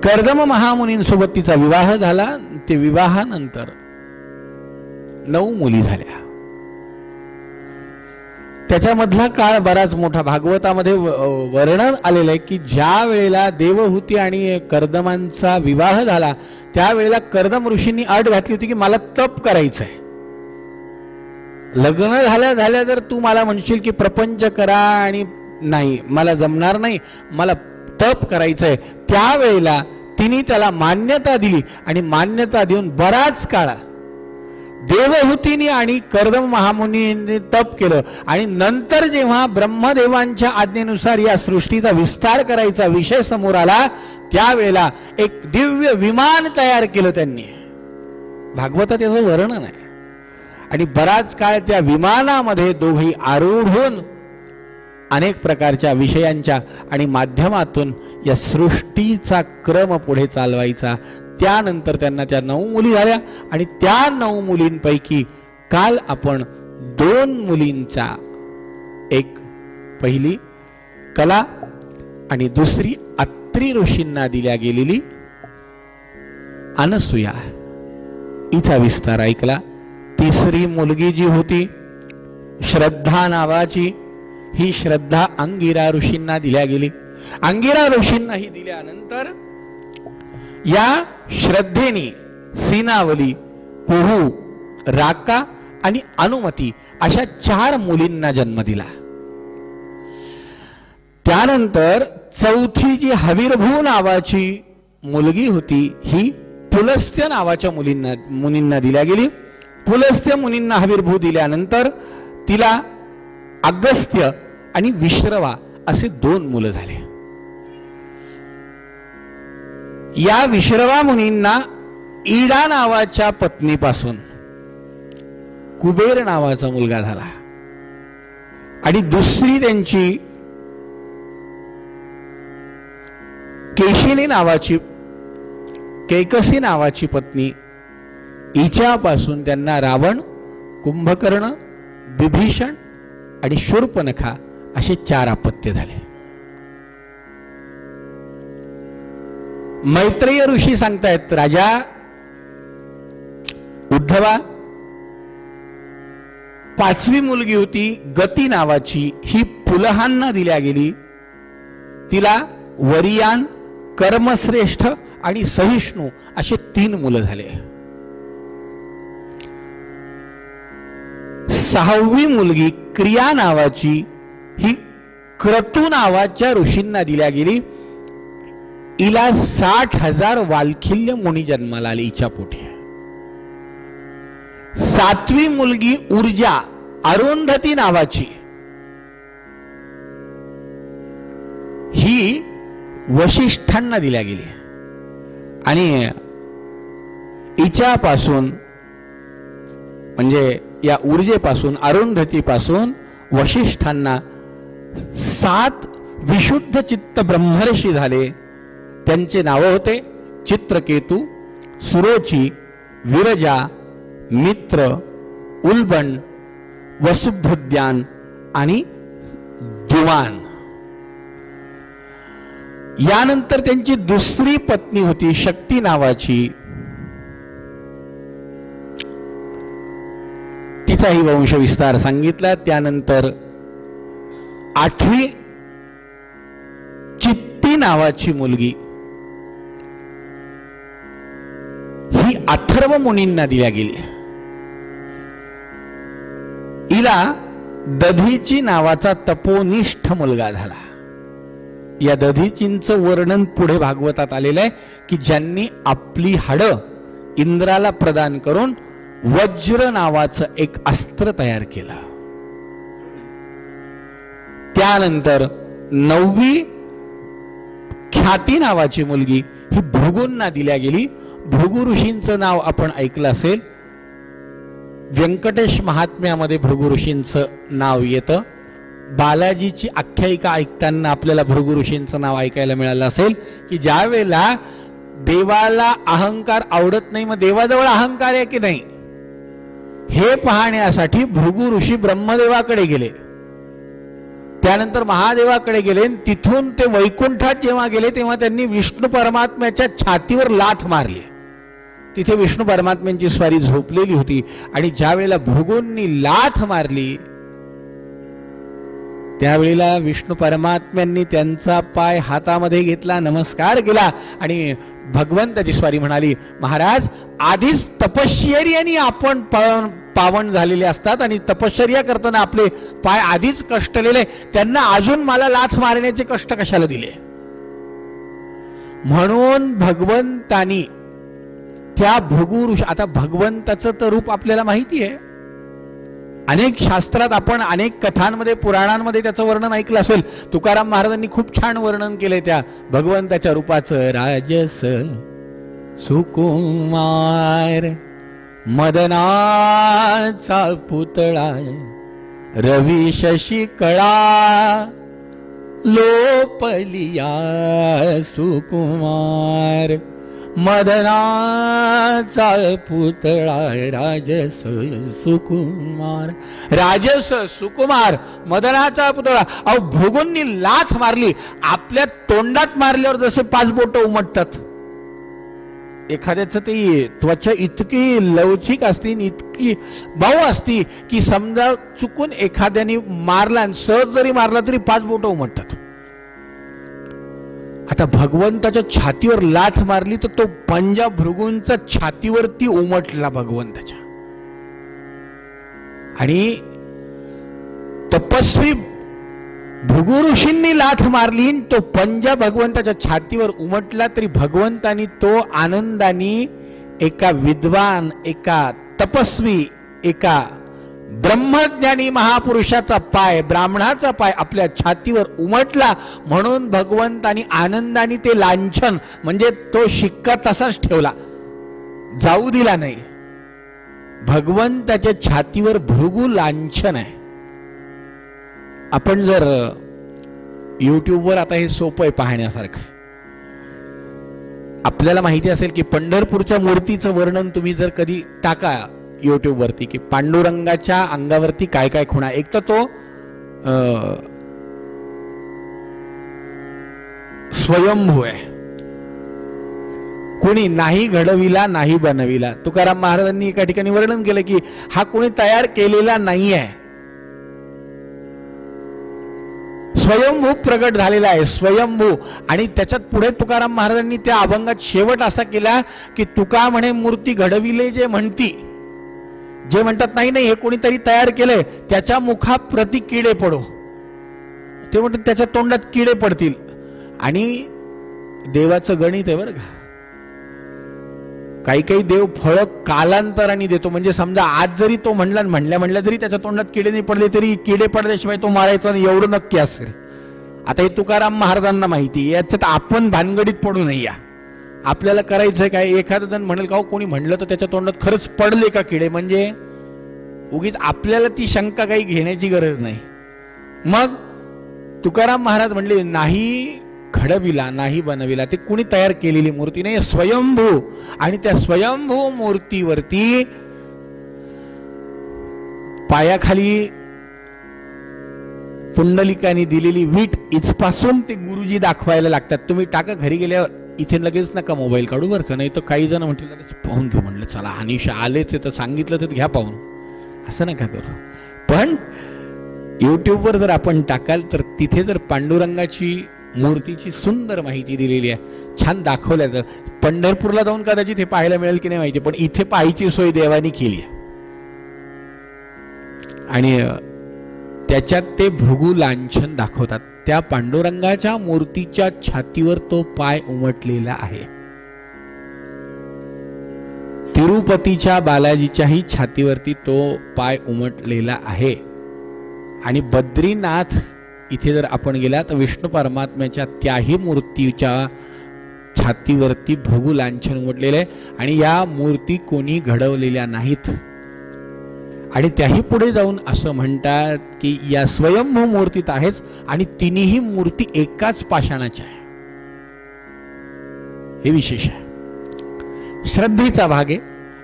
कर्दम महामुनींसोबत तिचा विवाह झाला. ते विवाहानंतर 9 मुली झाल्या. त्याच्यामधला काळ बराच मोठा. भागवतामध्ये वर्णन आलेलं आहे की ज्या वेळेला देवहूती आणि कर्दमांचा विवाह झाला त्यावेळेला कर्दम ऋषींनी अट घातली होती की मला तप करायचंय. लग्न झाल्या झाल्या जर तू मला म्हणशील की प्रपंच करा आणि नाही, मला जमणार नाही, मला तप करायचंय. त्यावेळेला तिने त्याला मान्यता दिली आणि मान्यता देऊन बराच काळ देवहूतीने आणि कर्दम महामुनीने तप केलं आणि नंतर जेव्हा ब्रह्मदेवांच्या आज्ञेनुसार या सृष्टीचा विस्तार करायचा विषय समोर आला, त्यावेळेला एक दिव्य विमान तयार केलं त्यांनी. भागवतात याचं वर्णन आहे. आणि बराच काळ त्या विमानामध्ये दोघे आरूढ होऊन अनेक प्रकारच्या विषयांच्या आणि माध्यमातून या सृष्टीचा क्रम पुढे चालवायचा. त्यानंतर त्यांना त्या 9 मुली झाल्या आणि त्या 9 मुलींपैकी काल आपण 2 मुलींचा, एक पहिली कला आणि दुसरी अत्रि ऋषींना दिल्या गेलेली अनसूया, हिचा विस्तार ऐकला. तिसरी मुलगी जी होती श्रद्धा नावाची, ही श्रद्धा अंगिरा ऋषींना दिल्या गेली. अंगिरा ऋषींना ही दिल्यानंतर या श्रद्धेने सीनावली, कुहू, राका आणि अनुमती अशा 4 मुलींना जन्म दिला. त्यानंतर चौथी जी हविर्भू नावाची मुलगी होती, ही पुलस्त्य नावाच्या मुनींना दिल्या गेली. पुलस्त्य मुनींना हविर्भू दिल्यानंतर तिला अगस्त्य आणि विश्रवा असे 2 मुलं झाले. या विश्रवा मुनींना ईडा नावाच्या पत्नीपासून कुबेर नावाचा मुलगा झाला आणि दुसरी त्यांची केशिनी नावाची, कैकसी नावाची पत्नी, हिच्यापासून त्यांना रावण, कुंभकर्ण, विभीषण आणि शूर्पणखा असे 4 अपत्य झाले. मैत्रेय ऋषी सांगतायत, राजा उद्धवा, 5वी मुलगी होती गती नावाची, ही पुलहांना दिल्या गेली. तिला वरियान, कर्मश्रेष्ठ आणि सहिष्णू असे 3 मुलं झाले. 6वी मुलगी क्रिया नावाची, ही क्रतू नावाच्या ऋषींना दिल्या गेली. हिला 60,000 वालखिल्य मुनी जन्माला आली हिच्या पोटी. 7वी मुलगी ऊर्जा अरुंधती नावाची, ही वशिष्ठांना दिल्या गेली आणि हिच्यापासून म्हणजे या ऊर्जेपासून, अरुंधतीपासून वशिष्ठांना 7 विशुद्ध चित्त ब्रह्मर्षी झाले. त्यांचे नाव होते चित्रकेतू, सुरोची, विरजा, मित्र, उल्बन, वसुभुद्यान आणि दिवान. यानंतर त्यांची दुसरी पत्नी होती शक्ती नावाची, तिचाही वंश विस्तार सांगितला. त्यानंतर 8वी चित्ती नावाची मुलगी, ही अथर्व मुनींना दिल्या गेली. हिला दधीची नावाचा तपोनिष्ठ मुलगा झाला. या दधीचींचं वर्णन पुढे भागवतात आलेलं आहे की ज्यांनी आपली हाडं इंद्राला प्रदान करून वज्र नावाचं एक अस्त्र तयार केलं. त्यानंतर 9वी ख्याती नावाची मुलगी ही भृगूंना दिल्या गेली. भृगु ऋषींचं नाव आपण ऐकलं असेल. व्यंकटेश महात्म्यामध्ये भृगु ऋषींचं नाव येतं. बालाजीची आख्यायिका ऐकताना आपल्याला भृगु ऋषींचं नाव ऐकायला मिळालं असेल की ज्या वेळेला देवाला अहंकार आवडत नाही, मग देवाजवळ अहंकार आहे की नाही हे पाहण्यासाठी भृगु ऋषी ब्रह्मदेवाकडे गेले. त्यानंतर महादेवाकडे गेले. तिथून ते वैकुंठात जेव्हा गेले तेव्हा त्यांनी विष्णू परमात्म्याच्या छातीवर लाथ मारली. तिथे विष्णू परमात्म्यांची स्वारी झोपलेली होती आणि ज्या वेळेला भृगूंनी लाथ मारली त्यावेळेला विष्णू परमात्म्यांनी त्यांचा पाय हातामध्ये घेतला, नमस्कार केला आणि भगवंताची स्वारी म्हणाली, महाराज आधीच तपश्चर्याने आपण पावन झालेले असतात आणि तपश्चर्या करताना आपले पाय आधीच कष्टलेले, त्यांना अजून मला लाथ मारण्याचे कष्ट कशाला दिले. म्हणून भगवंतानी त्या भृगु ऋषी, आता भगवंताचं तर रूप आपल्याला माहिती आहे, अनेक शास्त्रात आपण अनेक कथांमध्ये पुराणांमध्ये त्याचं वर्णन ऐकलं असेल. तुकाराम महाराजांनी खूप छान वर्णन केलंय त्या भगवंताच्या रूपाचं. राजस सुकुमार मदनाचा पुतळा रवी शशी कळा लोपलिया सुकुमार मदनाचा पुतळा राजस सुकुमार. राजस सुकुमार मदनाचा पुतळा. अहो भृगूंनी लाथ मारली, आपल्या तोंडात मारल्यावर जसे 5 बोटं उमटतात, एखाद्याचं ती त्वचा इतकी लवचिक असती, इतकी मऊ असती की समजा चुकून एखाद्याने मारला, सहज जरी मारला तरी 5 बोटं उमटतात. आता भगवंताच्या छातीवर लाथ मारली तर तो पंजा भृगूंचा छातीवरती उमटला भगवंताच्या. आणि तपस्वी भृगु ऋषींनी लाथ मारली, तो पंजा भगवंताच्या छातीवर उमटला, तरी भगवंतानी तो आनंदाने एका विद्वान, एका तपस्वी, एका ब्रह्मज्ञानी महापुरुषाचा पाय, ब्राह्मणाचा पाय आपल्या छातीवर उमटला. म्हणून भगवंतानी आनंदाने ते लांछन म्हणजे तो शिक्का तसाच ठेवला, जाऊ दिला नाही. भगवंताच्या छातीवर भृगु लांछन आहे. आपण जर युट्यूबवर, आता हे सोपं आहे पाहण्यासारखं, आपल्याला माहिती असेल की पंढरपूरच्या मूर्तीचं वर्णन तुम्ही जर कधी टाका युट्यूब वरती की पांडुरंगाच्या अंगावरती काय काय खुणा. एक तर तो स्वयंभू आहे, कोणी नाही घडविला नाही बनविला. तुकाराम महाराजांनी एका ठिकाणी वर्णन केलं की हा कोणी तयार केलेला नाही आहे, स्वयंभू प्रगट झालेला आहे, स्वयंभू. आणि त्याच्यात पुढे तुकाराम महाराजांनी त्या अभंगात शेवट असा केला की तुका म्हणे मूर्ती घडविले जे म्हणती, जे म्हणतात नाही नाही हे कोणीतरी तयार केलंय, त्याच्या मुखा प्रति किडे पडो. ते म्हणतात त्याच्या तोंडात किडे पडतील. आणि देवाचं गणित आहे बरं का, काही काही देव फळ कालांतराने देतो. म्हणजे समजा आज जरी तो म्हणल्या जरी त्याच्या तोंडात किडे नाही पडले तरी किडे पडल्याशिवाय तो मारायचा नाही, एवढं नक्की असेल. आता हे तुकाराम महाराजांना माहिती, याच्यात आपण भानगडीत पडू नये. आपल्याला करायचंय काय, एखादं जण म्हणेल का कोणी म्हणलं तर त्याच्या तोंडात खरंच पडले का किडे, म्हणजे उगीच आपल्याला ती शंका काही घेण्याची गरज नाही. मग तुकाराम महाराज म्हणले नाही घडविला नाही बनविला, ते कुणी तयार केलेली मूर्ती नाही, स्वयंभू. आणि त्या स्वयंभू मूर्तीवरती पायाखाली पुंडलिकाने दिलेली वीट इथपासून ते गुरुजी दाखवायला लागतात. तुम्ही टाका घरी गेल्यावर, इथे लगेच नका मोबाईल काढू बरं का, नाही तर काही जण म्हटलं लगेच पाहून घेऊ. म्हणलं चला अनिशा आलेच तर सांगितलं तर घ्या पाहून, असं नका करू. पण युट्यूबवर जर आपण टाकाल तर तिथे जर पांडुरंगाची मूर्तीची सुंदर माहिती दिलेली आहे, छान दाखवल्या. तर पंढरपूरला जाऊन कदाचित हे पाहायला मिळेल की नाही माहिती, पण इथे पाहायची सोय देवानी केली आहे. आणि त्याच्यात ते भृगु लांछन दाखवतात. त्या पांडुरंगाच्या मूर्तीच्या छातीवर तो पाय उमटलेला आहे. तिरुपतीच्या बालाजीच्याही छातीवरती तो पाय उमटलेला आहे. आणि बद्रीनाथ इथे जर आपण गेला तर विष्णू परमात्म्याच्या त्याही मूर्तीच्या छातीवरती भृगु लांछन उमटलेले आहे. आणि या मूर्ती कोणी घडवलेल्या नाहीत. आणि त्याही पुढे जाऊन असं म्हणतात की या स्वयंभू मूर्तीत आहेच, आणि तिन्ही मूर्ती एकाच पाषाणाच्या आहे. हे विशेष आहे, श्रद्धेचा भाग आहे.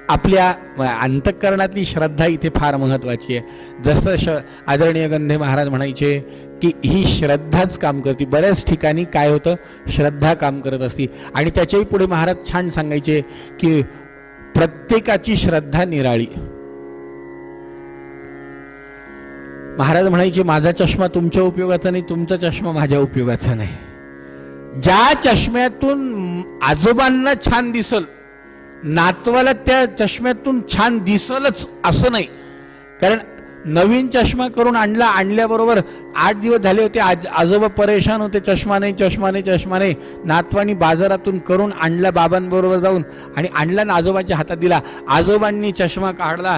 आपल्या अंतःकरणातली श्रद्धा इथे फार महत्वाची आहे. जसं आदरणीय गंधे महाराज म्हणायचे की ही श्रद्धाच काम करते. बऱ्याच ठिकाणी काय होतं, श्रद्धा काम करत असती. आणि त्याच्याही पुढे महाराज छान सांगायचे की प्रत्येकाची श्रद्धा निराळी. महाराज म्हणायचे माझा चष्मा तुमच्या उपयोगाचा नाही, तुमचा चष्मा माझ्या उपयोगाचा नाही. ज्या चष्म्यातून आजोबांना छान दिसल, नातवाला त्या चष्म्यातून छान दिसलच असं नाही. कारण नवीन चष्मा करून आणला. आणल्याबरोबर 8 दिवस झाले होते, आजोबा परेशान होते, चष्मा नाही चष्मा नाही चष्मा नाही. नातवानी बाजारातून करून आणला बाबांबरोबर जाऊन आणि आणला ना आजोबांच्या हातात दिला. आजोबांनी चष्मा काढला,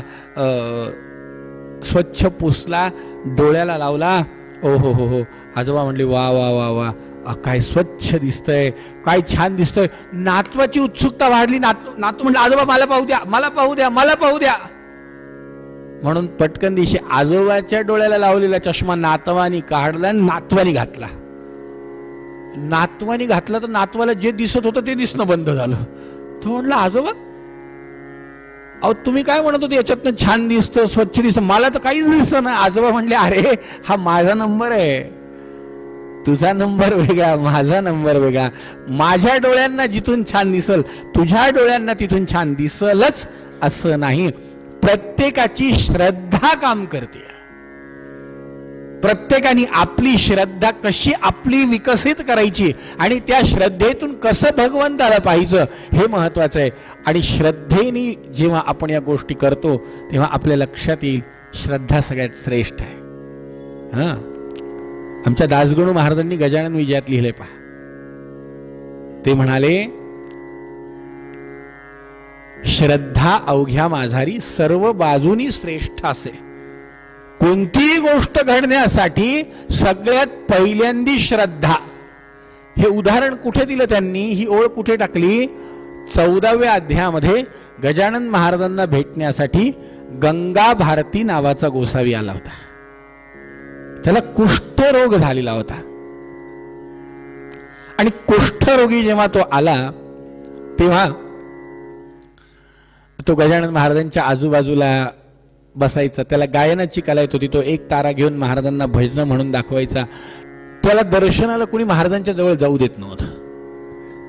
स्वच्छ पुसला, डोळ्याला लावला. ओ हो हो हो. आजोबा म्हणले वा वा वा वा, काय स्वच्छ दिसतंय, काय छान दिसतंय. नातवाची उत्सुकता वाढली. नातू म्हणलं आजोबा मला पाहू द्या, मला पाहू द्या, मला पाहू द्या. म्हणून पटकन दिवशी आजोबाच्या डोळ्याला लावलेला चष्मा नातवानी काढला, नातवानी घातला. नातवानी घातला तर नातवाला जे दिसत होतं ते दिसणं बंद झालं. तो म्हणला आजोबा अहो तुम्ही काय म्हणत होते, याच्यातनं छान दिसतं, स्वच्छ दिसतं, मला तर काहीच दिसतं ना. आजोबा म्हणले अरे हा माझा नंबर आहे, तुझा नंबर वेगळा, माझा नंबर वेगळा. माझ्या डोळ्यांना जिथून छान दिसल तुझ्या डोळ्यांना तिथून छान दिसलच असं नाही. प्रत्येकाची श्रद्धा काम करते. प्रत्येकाने आपली श्रद्धा कशी आपली विकसित करायची आणि त्या श्रद्धेतून कसं भगवंताला पाहायचं हे महत्वाचं आहे. आणि श्रद्धेने जेव्हा आपण या गोष्टी करतो तेव्हा आपल्या लक्षात येईल श्रद्धा सगळ्यात श्रेष्ठ आहे. हा, आमच्या दासगणू महाराजांनी गजानन विजयात लिहिले पहा. ते म्हणाले श्रद्धा अवघ्या माझारी सर्व बाजूनी श्रेष्ठ असे. कोणतीही गोष्ट घडण्यासाठी सगळ्यात पहिल्यांदी श्रद्धा. हे उदाहरण कुठे दिलं त्यांनी, ही ओळ कुठे टाकली, 14व्या अध्यायामध्ये गजानन महाराजांना भेटण्यासाठी गंगा भारती नावाचा गोसावी आला होता. त्याला कुष्ठरोग झालेला होता आणि कुष्ठरोगी जेव्हा तो आला तेव्हा तो गजानन महाराजांच्या आजूबाजूला बसायचा. त्याला गायनाची कला येत होती. तो एक तारा घेऊन महाराजांना भजन म्हणून दाखवायचा. त्याला दर्शनाला कुणी महाराजांच्या जवळ जाऊ देत नव्हतं.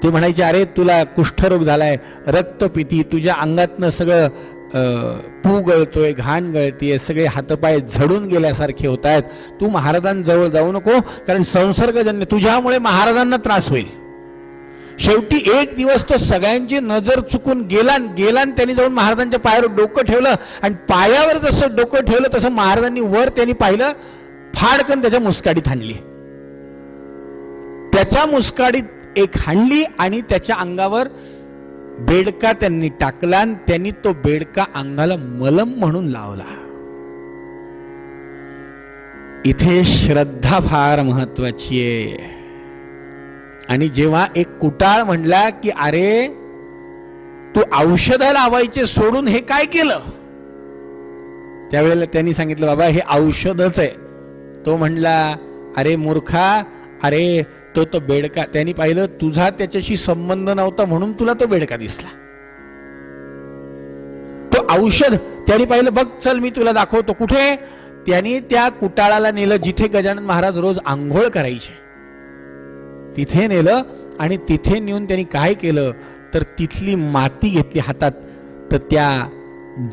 ते म्हणायचे अरे तुला कुष्ठरोग झालाय, रक्तपिती, तुझ्या अंगातनं सगळं पू गळतोय, घाण गळतीये, सगळे हातपाय झडून गेल्यासारखे होत आहेत, तू महाराजांजवळ जाऊ नको, कारण संसर्गजन्य तुझ्यामुळे महाराजांना त्रास होईल. शेवटी एक दिवस तो सगळ्यांची नजर चुकून गेला आणि त्यांनी जाऊन महाराजांच्या पायावर डोकं ठेवलं आणि पायावर जसं डोकं ठेवलं तसं महाराजांनी वर त्यांनी पाहिलं, फाडकन त्याच्या मुस्काडीत हाणली. त्याच्या मुस्काडीत एक हाणली आणि त्याच्या अंगावर बेडका त्यांनी टाकला आणि त्यांनी तो बेडका अंगाला मलम म्हणून लावला. इथे श्रद्धा फार महत्वाची आहे. आणि जेव्हा एक कुटाळ म्हणला की अरे तू औषध लावायचे सोडून हे काय केलं, त्यावेळेला त्यांनी सांगितलं बाबा हे औषधच आहे. तो म्हणला अरे मूर्खा, अरे तो बेडका, त्यांनी पाहिलं तुझा त्याच्याशी संबंध नव्हता म्हणून तुला तो बेडका दिसला. तो औषध त्यांनी पाहिलं, बघ चल मी तुला दाखवतो. कुठे? त्यांनी त्या कुटाळाला नेलं जिथे गजानन महाराज रोज आंघोळ करायचे, तिथे नेलं आणि तिथे नेऊन त्यांनी काय केलं तर तिथली माती घेतली हातात. तर त्या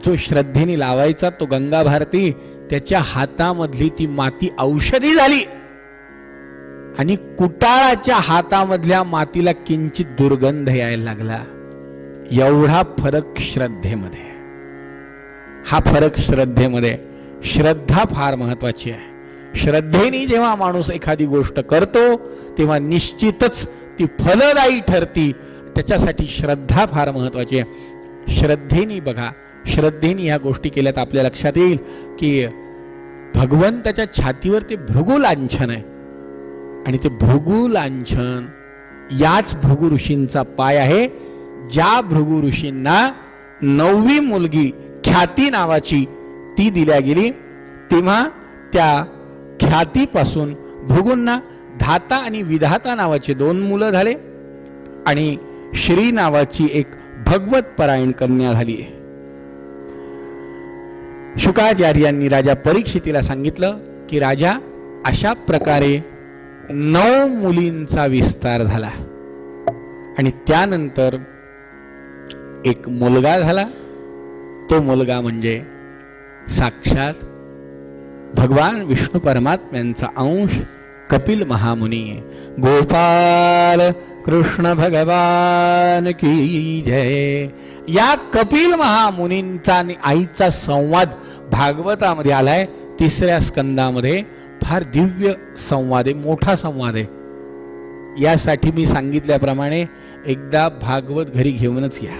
जो श्रद्धेने लावायचा तो गंगा भारती, त्याच्या हातामधली ती माती औषधी झाली आणि कुटाळाच्या हातामधल्या मातीला किंचित दुर्गंध यायला लागला. एवढा फरक श्रद्धेमध्ये. हा फरक श्रद्धेमध्ये. श्रद्धा फार महत्वाची आहे. श्रद्धेने जेव्हा माणूस एखादी गोष्ट करतो तेव्हा निश्चितच ती फलदायी ठरती. त्याच्यासाठी श्रद्धा फार महत्वाची आहे. श्रद्धेने बघा, श्रद्धेने ह्या गोष्टी केल्या तर आपल्या लक्षात येईल की भगवंताच्या छातीवर ते भृगु लांछन आहे आणि ते भृगु लांछन याच भृगु ऋषींचा पाय आहे. ज्या भृगु ऋषींना 9वी मुलगी ख्याती नावाची ती दिल्या गेली, तेव्हा त्या ख्यातीपासून भृगूंना धाता आणि विधाता नावाचे 2 मुलं झाले आणि श्री नावाची एक भगवत परायण कन्या झाली. शुकाचार्यांनी राजा परीक्षितीला सांगितलं की राजा, अशा प्रकारे 9 मुलींचा विस्तार झाला आणि त्यानंतर एक मुलगा झाला. तो मुलगा म्हणजे साक्षात भगवान विष्णू परमात्म्यांचा अंश कपिल महामुनी. गोपाल कृष्ण भगवान की जय. या कपिल महामुनींचा आणि आईचा संवाद भागवतामध्ये आलाय. 3ऱ्या स्कंदामध्ये फार दिव्य संवाद आहे, मोठा संवाद आहे. यासाठी मी सांगितल्याप्रमाणे एकदा भागवत घरी घेऊनच या.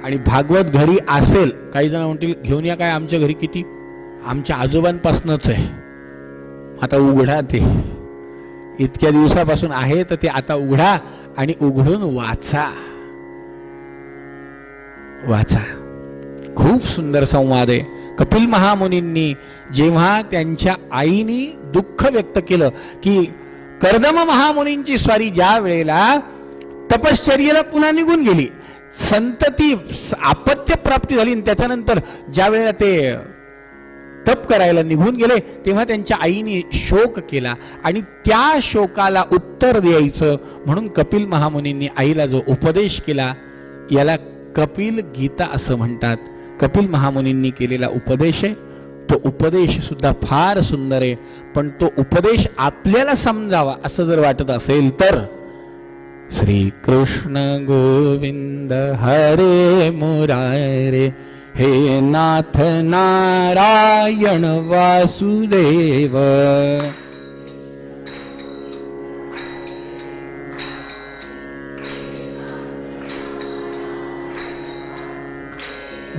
आणि भागवत घरी असेल, काही जण म्हणतील घेऊन या काय, आमच्या घरी किती, आमच्या आजोबांपासूनच आहे. आता उघडा, ते इतक्या दिवसापासून आहे तर ते आता उघडा आणि उघडून वाचा. वाचा. खूप सुंदर संवाद आहे. कपिल महामुनींनी जेव्हा त्यांच्या आईनी दुःख व्यक्त केलं की कर्दम महामुनींची स्वारी ज्या वेळेला तपश्चर्येला पुन्हा निघून गेली, संतती आपत्य प्राप्ती झाली, त्याच्यानंतर ज्या वेळेला ते तप करायला निघून गेले तेव्हा त्यांच्या आईने शोक केला आणि त्या शोकाला उत्तर द्यायचं म्हणून कपिल महामुनींनी आईला जो उपदेश केला याला कपिल गीता असं म्हणतात. कपिल महामुनींनी केलेला उपदेश आहे तो उपदेश सुद्धा फार सुंदर आहे. पण तो उपदेश आपल्याला समजावा असं जर वाटत असेल तर श्री कृष्ण गोविंद हरे मुरारे हे नाथ नारायण वासुदेव.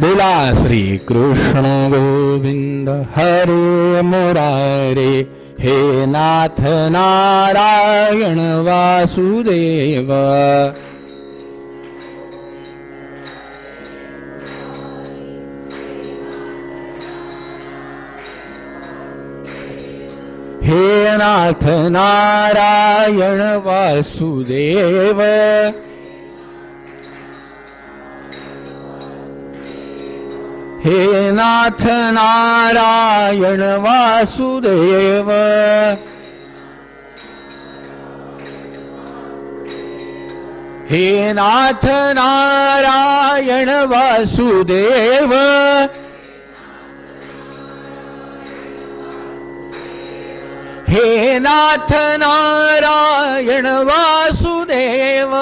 बोला श्री कृष्ण गोविंद हरे मुरारे हे नाथ नारायण वासुदेव. हे नाथ नारायण वासुदेव. हे नाथ नारायण वासुदेव. हे नाथ नारायण वासुदेव. हे नाथ नारायण वासुदेव.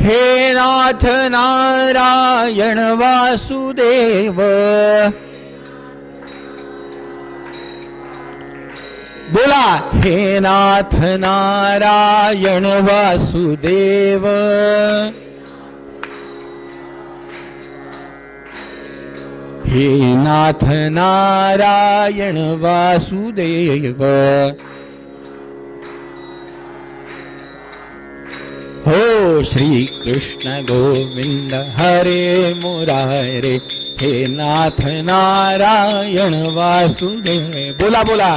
हे नाथ नारायण वासुदेव. बोला हे नाथ नारायण वासुदेव. हे नाथ नारायण वासुदेव. हो श्री कृष्ण गोविंद हरे मुरारे हे नाथ नारायण वासुदेव. बोला बोला.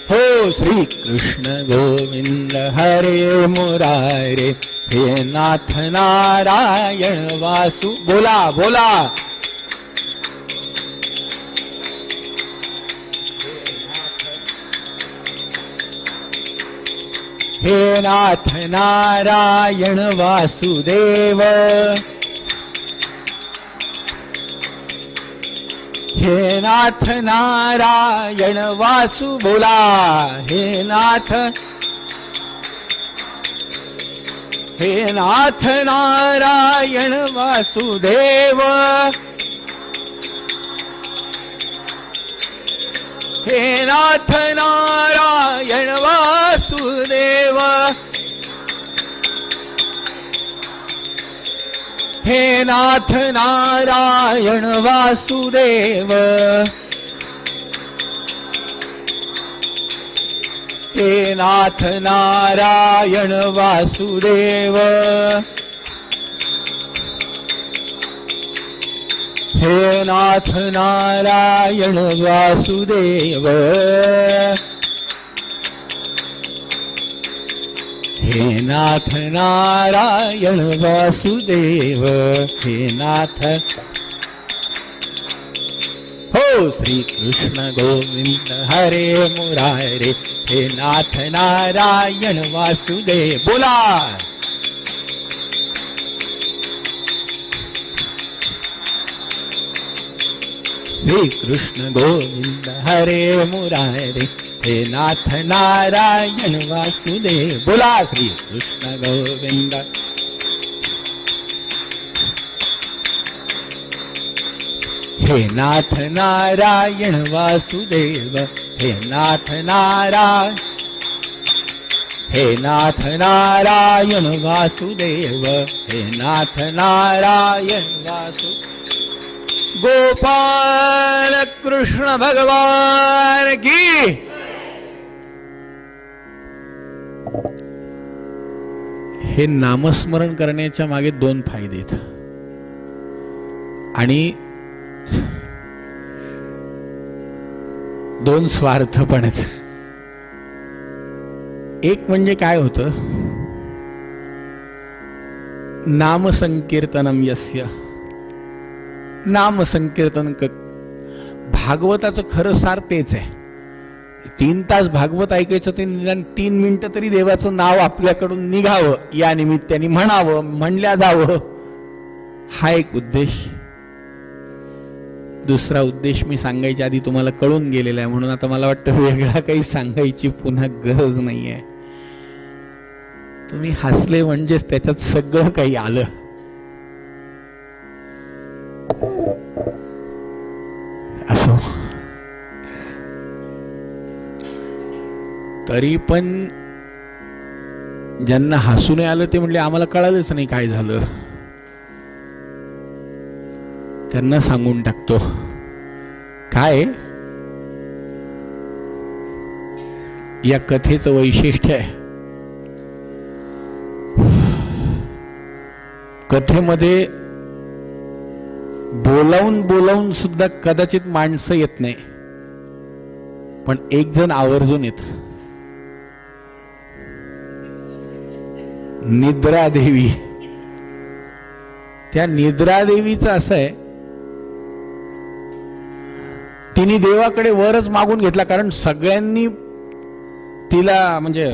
हो श्री कृष्ण गोविंद हरे मुरारे हे नाथ नारायण वासु. बोला बोला. हे नाथ नारायण वासुदेव. हे नाथ नारायण वासु. बोला हे नाथ. हे नाथ नारायण वासुदेव. हे नाथ नारायण वासुदेव. हे नाथ नारायण वासुदेव. हे नाथ नारायण वासुदेव. हे नाथ नारायण वासुदेव. हे नाथ नारायण वासुदेव. हे नाथ. हो श्री कृष्ण गोविंद हरे मुरारे हे नाथ नारायण वासुदेव. बोला. श्री कृष्ण गोविंद हरे मुरारे, हे नाथ नारायण वासुदेव. बोला श्री कृष्ण गोविंद. हे नाथ नारायण वासुदेव, हे नाथ नारायण, हे नाथ नारायण वासुदेव, हे नाथ नारायण वासुदेव. गोपाल कृष्ण भगवान की. हे नामस्मरण करण्याच्या मागे दोन फायदे आहेत आणि दोन स्वार्थ पण आहेत. एक म्हणजे काय होतं, नाम संकीर्तनम यस्य, नाम संकीर्तन. भागवताचं खरं सार तेच आहे. 3 तास भागवत ऐकायचं ते निदान 3 मिनिटं तरी देवाचं नाव आपल्याकडून निघावं, या निमित्ताने म्हणावं, म्हणल्या जावं, हा एक उद्देश. दुसरा उद्देश मी सांगायच्या आधी तुम्हाला कळून गेलेला आहे, म्हणून आता मला वाटतं वेगळा काही सांगायची पुन्हा गरज नाहीये. तुम्ही हसले म्हणजेच त्याच्यात सगळं काही आलं. असो, तरी पण ज्यांना हसू नाही आलं ते म्हणले आम्हाला कळालंच नाही काय झालं. त्यांना सांगून टाकतो. काय या कथेचं वैशिष्ट्य आहे, कथेमध्ये बोलावून बोलावून सुद्धा कदाचित माणसं येत नाही, पण एक जण आवर्जून येत. निद्रा देवी. त्या निद्रा देवीचं असं आहे, तिने देवाकडे वरच मागून घेतला, कारण सगळ्यांनी तिला म्हणजे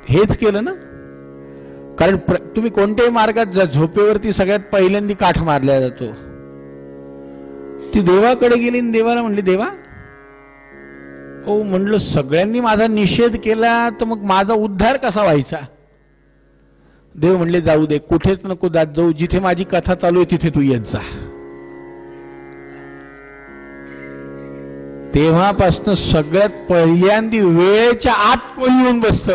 हेच केलं ना. कारण तुम्ही कोणत्याही मार्गात जा, झोपेवरती सगळ्यात पहिल्यांदा काठ मारला जातो. ती देवाकडे गेली आणि देवाला म्हणली, देवा ओ म्हणलं सगळ्यांनी माझा निषेध केला तर मग माझा उद्धार कसा व्हायचा. देव म्हणले जाऊ दे, कुठेच नको जात जाऊ, जिथे माझी कथा चालू आहे तिथे तू येत जा. तेव्हापासून सगळ्यात पहिल्यांदी वेळेच्या आत कोणी येऊन बसत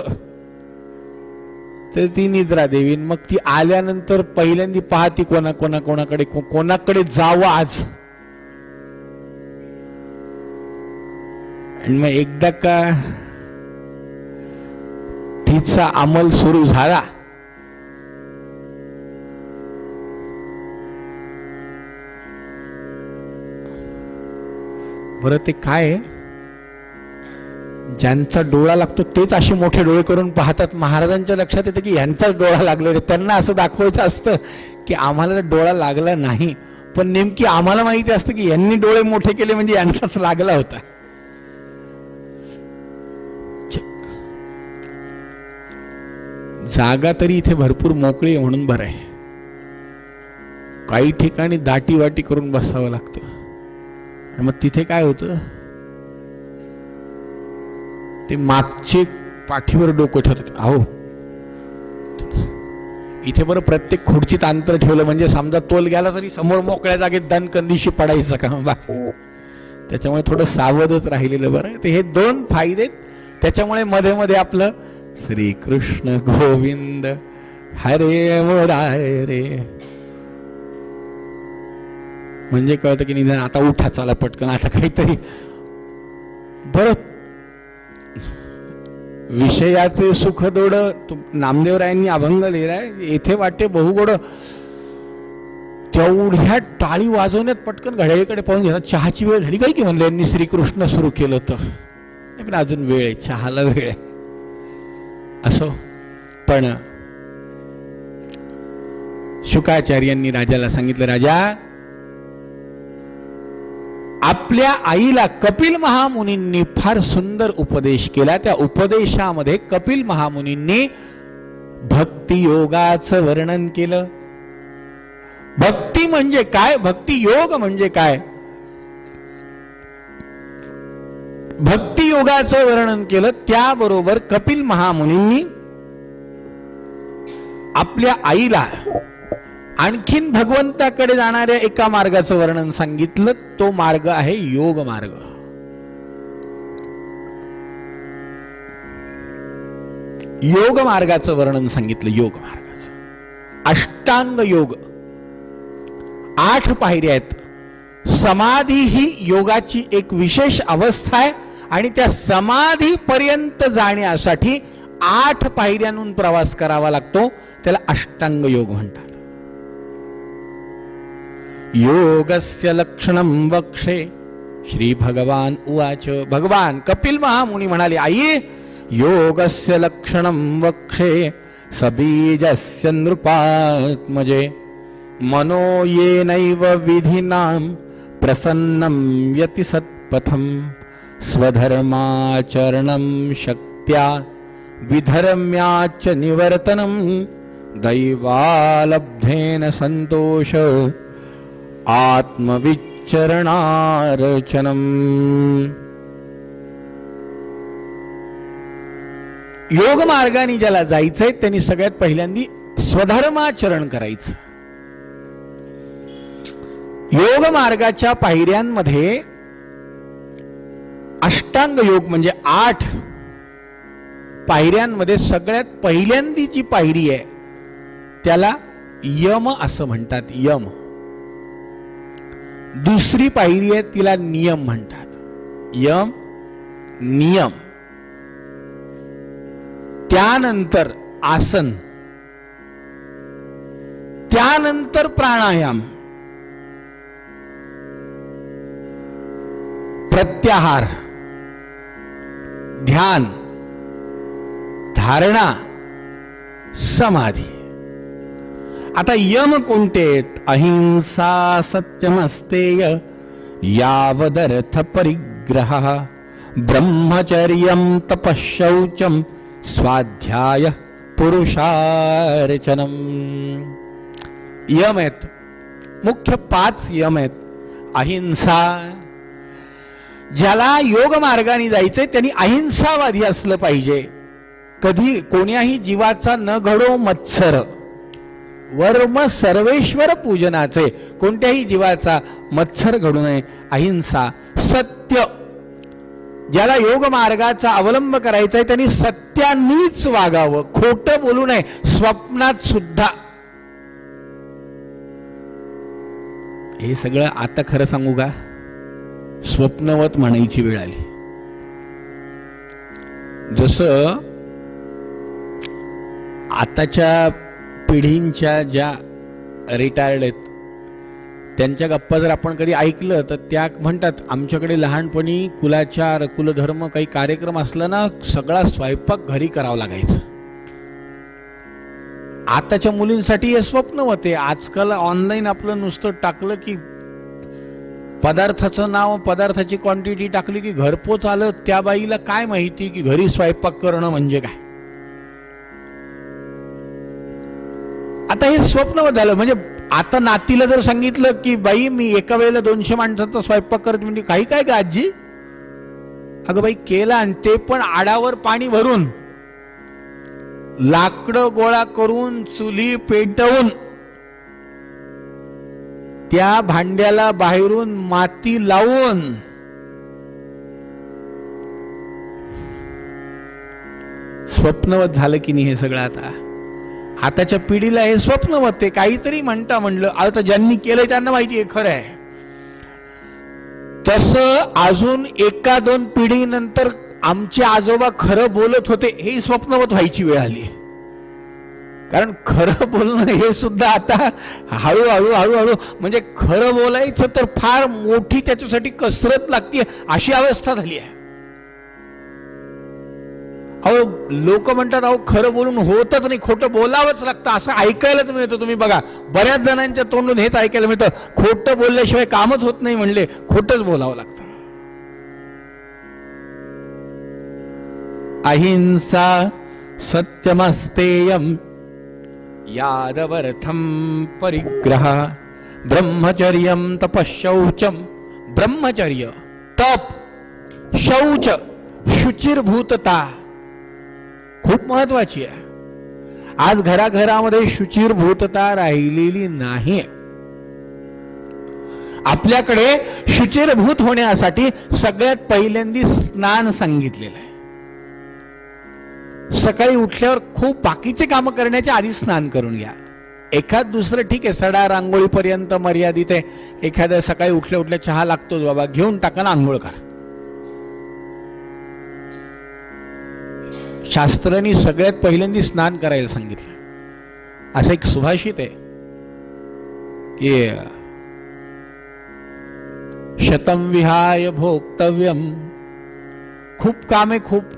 तर ती निद्रा देवी. मग ती आल्यानंतर पहिल्यांदी पाहती कोणाकडे जावं आज. आणि मग एकदा का तिचा अंमल सुरू झाला, बरं ते काय, ज्यांचा डोळा लागतो तेच असे मोठे डोळे करून पाहतात. महाराजांच्या लक्षात येतं की यांचाच डोळा लागला. त्यांना असं दाखवायचं असतं की आम्हाला डोळा लागला नाही, पण नेमकी आम्हाला माहिती असतं की यांनी डोळे मोठे केले म्हणजे यांचाच लागला होता. जागा तरी इथे भरपूर मोकळी आहे म्हणून बरं आहे. काही ठिकाणी दाटी वाटी करून बसावं लागतं. मग तिथे काय होतं, ते मागचे पाठीवर डोकं ठेवतात. अहो इथे बरं प्रत्येक खुर्चीत अंतर ठेवलं म्हणजे समजा तोल गेला तरी समोर मोकळ्या जागेत दणकंदीशी पडायचं का बाकी. त्याच्यामुळे थोडं सावधच राहिलेलं बरं. ते हे दोन फायदे. त्याच्यामुळे मध्ये मध्ये आपलं श्री कृष्ण गोविंद हरे मुरारे म्हणजे कळतं की निदान आता उठा, चला पटकन, आता काहीतरी बरं. विषयाचे सुख दोड नामदेवरायांनी अभंग लिहिलाय. येथे वाटे बहुगोड. तेवढ्या टाळी वाजवण्यात पटकन घड्याळीकडे पाहून घेतात. चहाची वेळ झाली काय की म्हणलं यांनी श्रीकृष्ण सुरू केलं तर, पण अजून वेळ आहे, चहाला वेळ आहे. असो, पण शुकाचार्यांनी राजाला सांगितलं, राजा आपल्या आईला कपिल महामुनींनी फार सुंदर उपदेश केला. त्या उपदेशामध्ये कपिल महामुनींनी भक्ती योगाचं वर्णन केलं. भक्ती म्हणजे काय, भक्ती योग म्हणजे काय, भक्ती योगाचं वर्णन केलं, त्याबरोबर कपिल महामुनींनी आपल्या आईला आणखीन भगवंताकडे जाणाऱ्या एका मार्गाचं वर्णन सांगितलं. तो मार्ग आहे योग मार्ग. योग मार्गाचं वर्णन सांगितलं. योग मार्गाचं अष्टांग योग 8 पायऱ्या आहेत. समाधी ही योगाची एक विशेष अवस्था आहे आणि त्या समाधी पर्यंत जाण्यासाठी 8 पायऱ्यांहून प्रवास करावा लागतो. त्याला अष्टांग योग म्हणतात. योगस्य लक्षणं वक्षे श्री भगवान उवाच. भगवान कपिल महामुनी म्हणाले, आई योगस्य लक्षणं वक्षे सबीजस्य नृपात्मजे मनो येनैव विधिनां प्रसन्नं यति सत्पथं स्वधर्माचरणं शक्त्या विधर्म्याच निवर्तनं दैवालब्धेन संतोष आत्मविचरणार्चनम. योग मार्गाने ज्याला जायचंय त्यांनी सगळ्यात पहिल्यांदी स्वधर्माचरण करायचं. योग मार्गाच्या पायऱ्यांमध्ये अष्टांग योग म्हणजे 8 पायऱ्यांमध्ये सगळ्यात पहिल्यांदी जी पायरी आहे त्याला यम असं म्हणतात. यम. दुसरी पायरी आहे तिला नियम म्हणतात. यम नियम. त्यानंतर आसन, त्यानंतर प्राणायाम, प्रत्याहार, ध्यान, धारणा, समाधी. आता यम कोणते आहेत? अहिंसा सत्यमस्तेय यावदर्थ परिग्रह ब्रह्मचर्यं तपश्शौचं स्वाध्याय पुरुषार्चनम. यम आहेत, मुख्य 5 यम आहेत. अहिंसा. ज्याला योग मार्गाने जायचंय त्यांनी अहिंसावादी असलं पाहिजे. कधी कोण्याही जीवाचा न घडो मत्सर. वर्म सर्वेश्वर पूजनाचे. कोणत्याही जीवाचा मत्सर घडू नये. अहिंसा. सत्य. ज्याला योग मार्गाचा अवलंब करायचा आहे त्यांनी सत्यानीच वागावं, खोटं बोलू नये, स्वप्नात सुद्धा. हे सगळं आता खरं सांगू का, स्वप्नवत म्हणायची वेळ आली. जसं आताच्या पिढींच्या ज्या रिटायर्ड आहेत त्यांच्या गप्पा जर आपण कधी ऐकलं तर त्या म्हणतात, आमच्याकडे लहानपणी कुलाचार कुलधर्म काही कार्यक्रम असला ना सगळा स्वयंपाक घरी करावा लागायचा. आताच्या मुलींसाठी हे स्वप्नवत आहे. आजकाल ऑनलाईन आपलं नुसतं टाकलं की पदार्थाचं नाव, पदार्थाची क्वांटिटी टाकली की घरपोच आलं. त्या बाईला काय माहिती की घरी स्वयंपाक करणं म्हणजे काय. आता हे स्वप्नवत झालं. म्हणजे आता नातीला जर सांगितलं की बाई मी एका वेळेला 200 माणसाचा स्वयंपाक करत, म्हणजे काही काय का आजी, अगं बाई केला, आणि ते पण आडावर पाणी भरून, लाकडं गोळा करून, चुली पेटवून, त्या भांड्याला बाहेरून माती लावून. स्वप्नवत झालं की नाही हे सगळं. आताच्या पिढीला हे स्वप्नवत आहे. काहीतरी म्हणलं, आता ज्यांनी केलंय त्यांना माहिती आहे खरं आहे. तसं अजून 1-2 पिढीनंतर आमचे आजोबा खरं बोलत होते हे स्वप्नवत व्हायची वेळ आली. कारण खरं बोलणं हे सुद्धा आता हळूहळू हळूहळू, म्हणजे खरं बोलायचं तर फार मोठी त्याच्यासाठी कसरत लागते अशी अवस्था झाली आहे. अहो लोक म्हणतात अहो खरं बोलून होतच नाही, खोटं बोलावंच लागतं, असं ऐकायलाच मिळतं. तुम्ही बघा बऱ्याच जणांच्या तोंडून हेच ऐकायला मिळतं, खोटं बोलल्याशिवाय कामच होत नाही, म्हणले खोटंच बोलावं लागतं. अहिंसा सत्यमस्तेयम यादवर्थम परिग्रह ब्रह्मचर्यम तपश्शौचम. ब्रह्मचर्य, तप, शौच शुचिरभूतता खूप महत्वाची आहे. आज घराघरामध्ये शुचिरभूतता राहिलेली नाही. आपल्याकडे शुचिरभूत होण्यासाठी सगळ्यात पहिल्यांदा स्नान सांगितलेलं आहे. सकाळी उठल्यावर खूप बाकीचे काम करण्याच्या आधी स्नान करून घ्या. एखाद दुसरं ठीक आहे, सडा रांगोळी पर्यंत मर्यादित आहे. एखाद्या सकाळी उठल्या उठल्या चहा लागतोच बाबा, घेऊन टाका ना, आंघोळ करा. शास्त्रांनी सगळ्यात पहिल्यांदा स्नान करायला सांगितलं. असं एक सुभाषित आहे की शतम विहाय भोक्तव्यम, खूप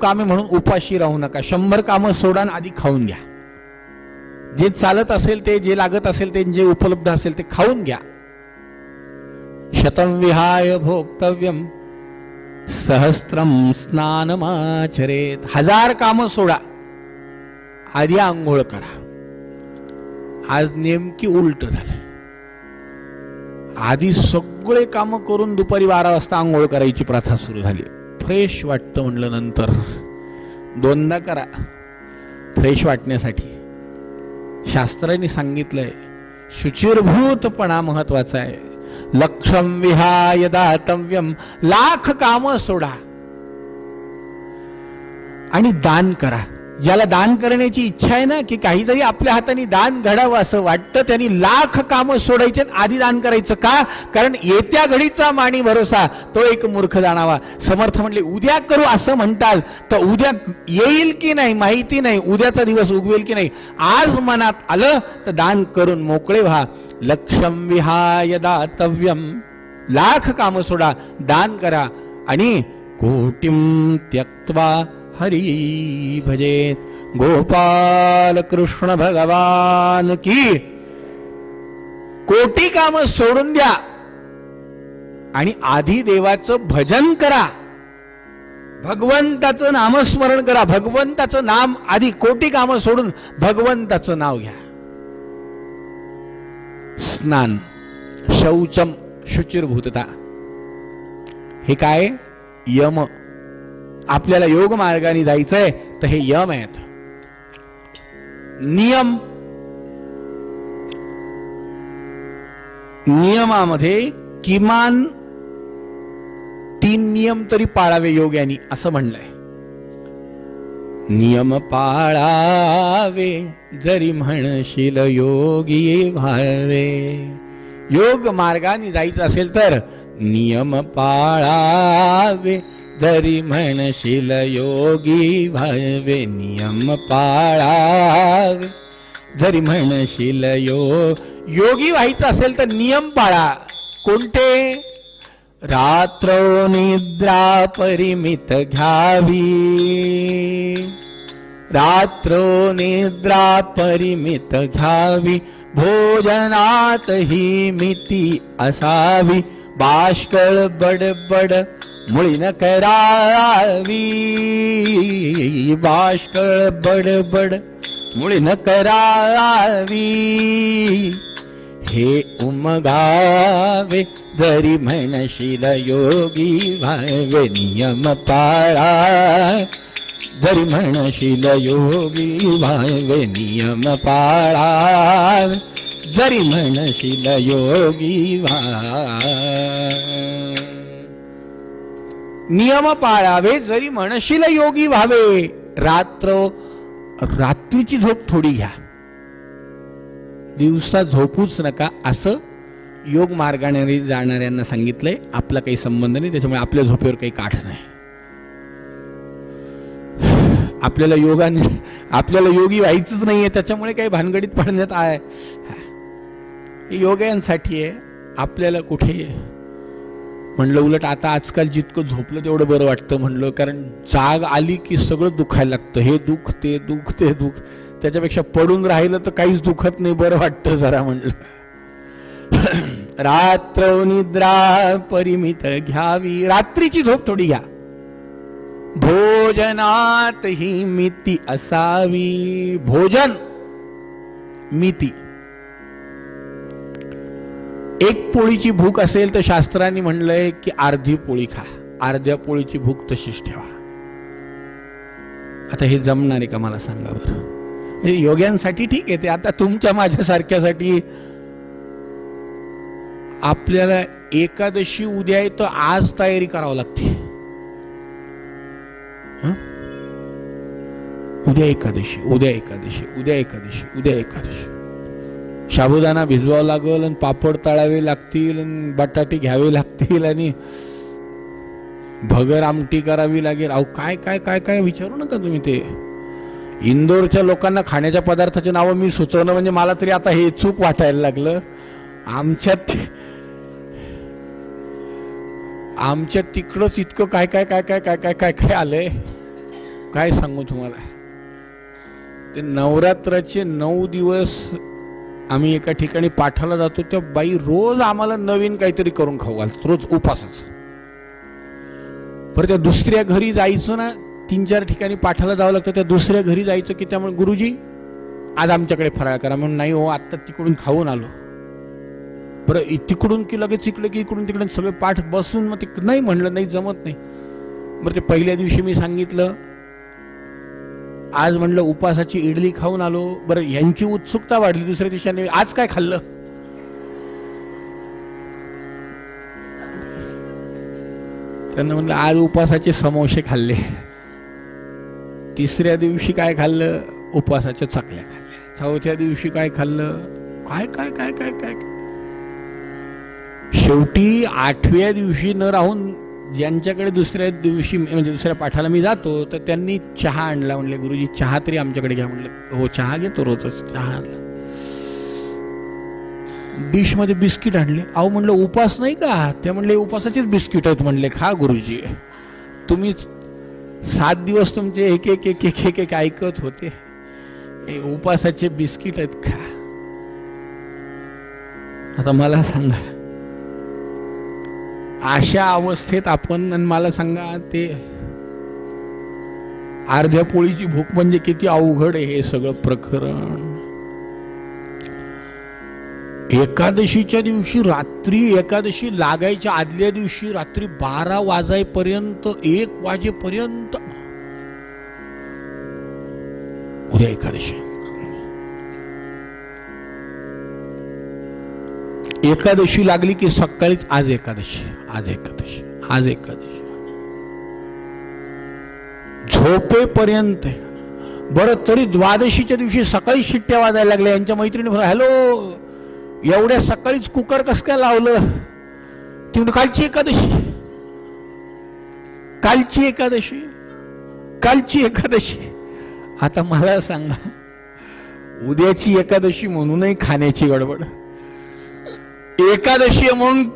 कामे म्हणून उपाशी राहू नका. 100 कामं सोडा आधी खाऊन घ्या. जे चालत असेल ते, जे लागत असेल ते, जे उपलब्ध असेल ते खाऊन घ्या. शतम विहाय भोक्तव्यम सहस्त्रम स्नानमाचरेत, 1000 कामं सोडा आधी आंघोळ करा. आज नेमकी उलट झालं. आधी सगळे कामं करून दुपारी 12 वाजता आंघोळ करायची प्रथा सुरू झाली. फ्रेश वाटतं म्हणलं, नंतर 2दा करा फ्रेश वाटण्यासाठी. शास्त्रांनी सांगितलंय शुचिरभूतपणा महत्वाचा आहे. लक्षम विहाय दातव्यम, लाख कामं सोडा आणि दान करा. ज्याला दान करण्याची इच्छा आहे ना, की काहीतरी आपल्या हाताने दान घडावं असं वाटतं, त्यांनी लाख कामं सोडायचे आधी दान करायचं. का? कारण येत्या घडीचा माणी भरोसा तो एक मूर्ख जाणावा. समर्थ म्हणले उद्या करू असं म्हणताल तर उद्या येईल की नाही माहिती नाही, उद्याचा दिवस उगवेल की नाही. आज मनात आलं तर दान करून मोकळे व्हा. लक्षम विहाय दातव्यम, लाख कामं सोडा, दान करा आणि कोटिम त्यक्त्वा हरी भजेत. गोपाल कृष्ण भगवान की. कोटी काम सोडून द्या आणि आधी देवाचं भजन करा, भगवंताचं नामस्मरण करा. भगवंताचं नाम आधी, कोटी काम सोडून भगवंताचं नाव घ्या. स्नान, शौचम शुचिरभूतता, हे काय यम. आपल्याला योग मार्गाने जायचंय तर हे यम आहेत. नियम, नियमामध्ये किमान 3 नियम तरी पाळावे योग्यानी असं म्हणलंय. नियम पाळावे जरी म्हणशील योगी व्हावे. योग मार्गाने जायचं असेल तर नियम पाळावे जरी म्हणशील योगी व्हावे. नियम पाळावे जरी म्हणशील योगी व्हायचं असेल तर नियम पाळा. कोणते? रात्र निद्रा परिमित घ्यावी. रात्र निद्रा परिमित घ्यावी. भोजनात ही मिती असावी. बाष्कळ बडबड मुळी न करावी. बाष्कळ बडबड मुळी न करावी. हे उमगावे जरी म्हणशील योगी व्हावे. नियम पाळा जरी म्हणशील योगी व्हावे. नियम पाळा जरी म्हणशील योगी व्हावे. नियम पाळावे जरी म्हणशील योगी व्हावे. रात्रीची झोप थोडी घ्या, दिवसा झोपूच नका असं योग मार्गाने जाणाऱ्यांना सांगितलंय. आपला काही संबंध नाही, त्याच्यामुळे आपल्या झोपेवर काही काठ नाही. आपल्याला योगी व्हायचंच नाहीये, त्याच्यामुळे काही भानगडीत पडण्यात आहे. योग्यांसाठी आहे, आपल्याला कुठे म्हणलं. उलट आता आजकाल जितकं झोपलं तेवढं बरं वाटतं म्हणलं, कारण जाग आली की सगळं दुखायला लागतं. हे दुख ते दुख ते दुख, त्याच्यापेक्षा पडून राहिलं तर काहीच दुखत नाही, बरं वाटतं जरा म्हणलं. रात्र निद्रा परिमित घ्यावी, रात्रीची झोप थोडी घ्या. भोजनात ही मिती असावी. भोजन मिती. एक पोळीची भूक असेल तर शास्त्रांनी म्हणलंय की अर्धी पोळी खा. अर्ध्या पोळीची भूक तशीच ठेवा. आता हे जमणार आहे का मला सांगा बरं? योग्यांसाठी ठीक आहे ते, आता तुमच्या माझ्यासारख्यासाठी आपल्याला एकादशी उद्या आहे तर आज तयारी करावी लागते. उद्या एकादशी, उद्या एकादशी, उद्या एकादशी, उद्या एकादशी. साबुदाणा भिजवावा लागेल आणि पापड तळावे लागतील आणि बटाटे घ्यावे लागतील आणि भगर आमटी करावी लागेल. अहो काय काय काय काय विचारू नका तुम्ही. ते इंदोरच्या लोकांना खाण्याच्या पदार्थाचे नावं मी सुचवणं म्हणजे मला तरी आता हे चूक वाटायला लागलं. आमच्या तिकडंच इतकं काय काय काय काय काय काय काय काय आलंय, काय सांगू तुम्हाला. ते नवरात्राचे 9 दिवस आम्ही एका ठिकाणी पाठाला जातो, त्या बाई रोज आम्हाला नवीन काहीतरी करून खाऊ घालतात, रोज उपासच. पर त्या दुसऱ्या घरी जायचं ना, 3-4 ठिकाणी पाठाला जावं लागतं. त्या दुसऱ्या घरी जायचं की त्यामुळे गुरुजी आज आमच्याकडे फराळ करा म्हणून, नाही हो आत्ता तिकडून खाऊन आलो. बरं तिकडून की लगेच इकडे की इकडून तिकडे सगळे पाठ बसून मग ते नाही म्हणलं, नाही जमत नाही. बरं ते पहिल्या दिवशी मी सांगितलं आज म्हणलं उपासाची इडली खाऊन आलो. बरं यांची उत्सुकता वाढली. दुसऱ्या दिवशी आज काय खाल्लं? त्यांना म्हणलं आज उपासाचे समोसे खाल्ले. तिसऱ्या दिवशी काय खाल्लं? उपासाच्या चकल्या खाल्ल्या. चौथ्या दिवशी काय खाल्लं? काय काय काय काय काय. शेवटी 8व्या दिवशी न राहून ज्यांच्याकडे दुसऱ्या दिवशी म्हणजे दुसऱ्या पाठाला मी जातो तर त्यांनी चहा आणला. म्हणले गुरुजी चहा तरी आमच्याकडे घ्या. म्हणलं हो चहा घेतो रोजच. चहा आणला. डिश मध्ये बिस्किट आणले. अहो म्हणलं उपास नाही का? ते म्हणले उपासाचेच बिस्किट आहेत. म्हणले खा गुरुजी. तुम्ही 7 दिवस तुमचे एक एक एक एक एक एक ऐकत होते, उपासाचे बिस्किट आहेत खा. आता मला सांगा अशा अवस्थेत आपण, मला सांगा ते अर्ध्या पोळीची भूक म्हणजे किती अवघड आहे हे सगळं प्रकरण. एकादशीच्या दिवशी रात्री, एकादशी लागायच्या आदल्या दिवशी रात्री 12 वाजेपर्यंत 1 वाजेपर्यंत उद्या एकादशी. एकादशी लागली की सकाळीच आज एकादशी, आज एकादशी, आज एकादशी, झोपेपर्यंत. बरं तरी द्वादशीच्या दिवशी सकाळी शिट्ट्या वाजायला लागल्या. यांच्या मैत्रिणी हॅलो एवढ्या सकाळीच कुकर कस काय लावलं? ती म्हणजे कालची एकादशी, कालची एकादशी, कालची एकादशी. आता मला सांगा उद्याची एकादशी म्हणूनही खाण्याची गडबड, एकादशी म्हणून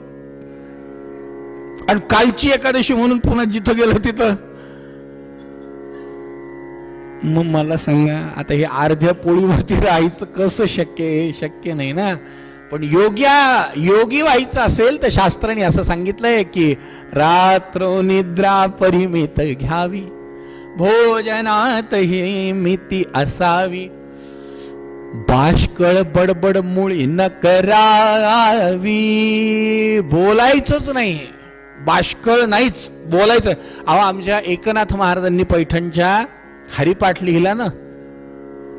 आणि कालची एकादशी म्हणून पुन्हा जिथं गेलं तिथं. मग मला सांगा आता हे अर्ध्या पोळीवरती राहायचं कसं शक्य आहे? शक्य नाही ना. पण योगी व्हायचं असेल तर शास्त्राने असं सांगितलंय की रात्र निद्रा परिमित घ्यावी, भोजनात ही मिती असावी, बाष्कळ बडबड मुळी न करावी. बोलायचंच नाही, बाष्कळ नाहीच, बोलायचं. अहो आमच्या एकनाथ महाराजांनी पैठणच्या हरिपाठ लिहिला ना,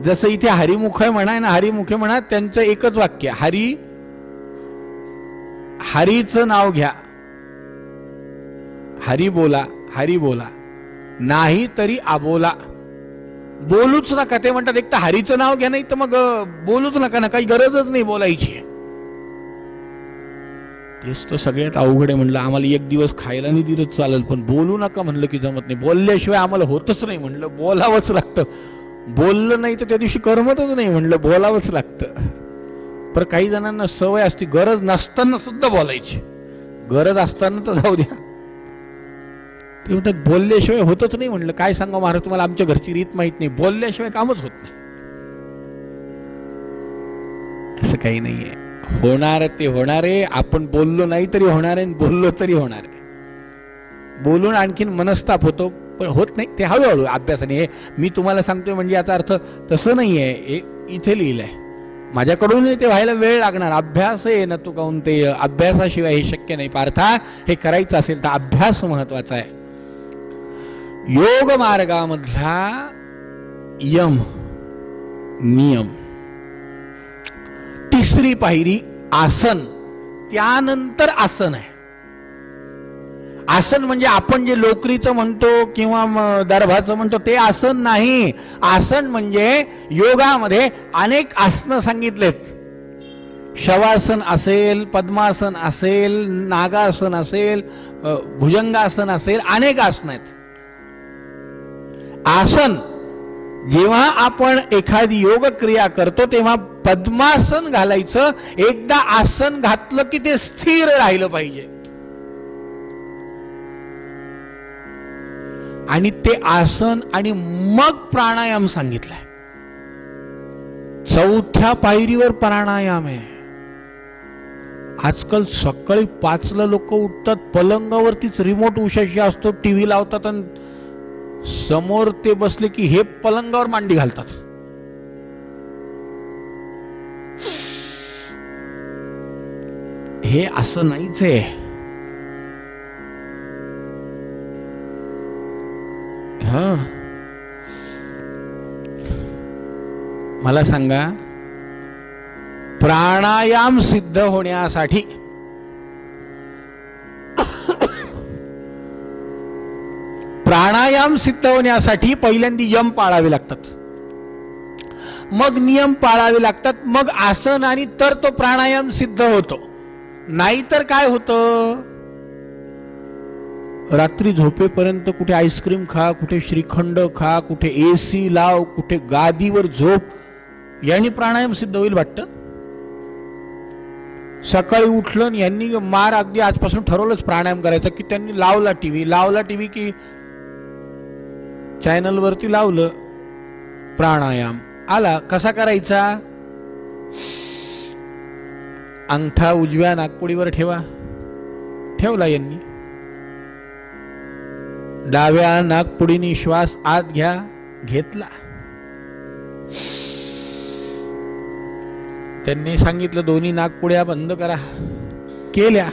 जसं इथे हरिमुख म्हणा ना, हरिमुखे म्हणा, त्यांचं एकच वाक्य, हरीचं नाव घ्या, हरी बोला, हरी बोला, नाही तरी अबोला. बोलूच नका. ते म्हणतात एक तर हरीचं नाव घ्या, नाही तर मग बोलूच नका ना, काही गरजच नाही बोलायची. तेच तर सगळ्यात अवघड आहे. म्हणलं आम्हाला 1 दिवस खायला नाही दिलं चालेल, पण बोलू नका म्हणलं की जमत नाही. बोलल्याशिवाय आम्हाला होतच नाही. म्हणलं बोलावंच लागतं. बोललं नाही तर त्या दिवशी करमतच नाही. म्हणलं बोलावंच लागतं. पण काही जणांना सवय असते गरज नसताना सुद्धा बोलायची, गरज असताना तर जाऊ द्या. ते म्हणतात बोलल्याशिवाय होतच नाही. म्हणलं काय सांगा महाराज तुम्हाला, आमच्या घरची रीत माहित नाही, बोलल्याशिवाय कामच होत नाही. असं काही नाहीये. होणार ते होणार आहे. आपण बोललो नाही तरी होणार आहे, बोललो तरी होणार आहे. बोलून आणखीन मनस्ताप होतो, पण होत नाही. ते हळूहळू अभ्यासाने. मी तुम्हाला सांगतोय म्हणजे याचा अर्थ तसं नाहीये. इथे लिहिलंय माझ्याकडून ते व्हायला वेळ लागणार. अभ्यास आहे न तू कौंतेय, अभ्यासाशिवाय हे शक्य नाही पार्था. हे करायचं असेल तर अभ्यास महत्वाचा आहे. योग मार्गामधला यम नियम, तिसरी पायरी आसन, त्यानंतर आसन आहे. आसन म्हणजे आपण जे लोकरीचं म्हणतो किंवा दर्भाचं म्हणतो ते आसन नाही. आसन म्हणजे योगामध्ये अनेक आसनं सांगितलेत. शवासन असेल, पद्मासन असेल, नागासन असेल, भुजंगासन असेल, अनेक आसन आहेत. आसन जेव्हा आपण एखादी योग क्रिया करतो तेव्हा पद्मासन घालायचं. एकदा आसन घातलं की ते स्थिर राहिलं पाहिजे. आणि ते आसन आणि मग प्राणायाम सांगितलाय. चौथ्या पायरीवर प्राणायाम आहे. आजकाल सकाळी 5ला लोक उठतात, पलंगावरतीच रिमोट उशाशी असतो, टीव्ही लावतात आणि समोर ते बसले की हे पलंगावर मांडी घालतात. हे असं नाहीच आहे. मला सांगा, प्राणायाम सिद्ध होण्यासाठी पहिल्यांदा यम पाळावे लागतात, मग नियम पाळावे लागतात, मग आसन, आणि तर तो प्राणायाम सिद्ध होतो. नाहीतर काय होतं, रात्री झोपेपर्यंत कुठे आईस्क्रीम खा, कुठे श्रीखंड खा, कुठे एसी लाव, कुठे गादीवर झोप, यांनी प्राणायाम सिद्ध होईल वाटतं. सकाळी उठलं यांनी मार अगदी आजपासून ठरवलंच प्राणायाम करायचं की त्यांनी लावला टीव्ही की चॅनल वरती लावलं, प्राणायाम आला. कसा करायचा, अंगठा उजव्या नाकपुडीवर ठेवला यांनी, डाव्या नाकपुडीने श्वास आत घेतला. त्यांनी सांगितलं दोन्ही नाकपुड्या बंद करा, केल्या.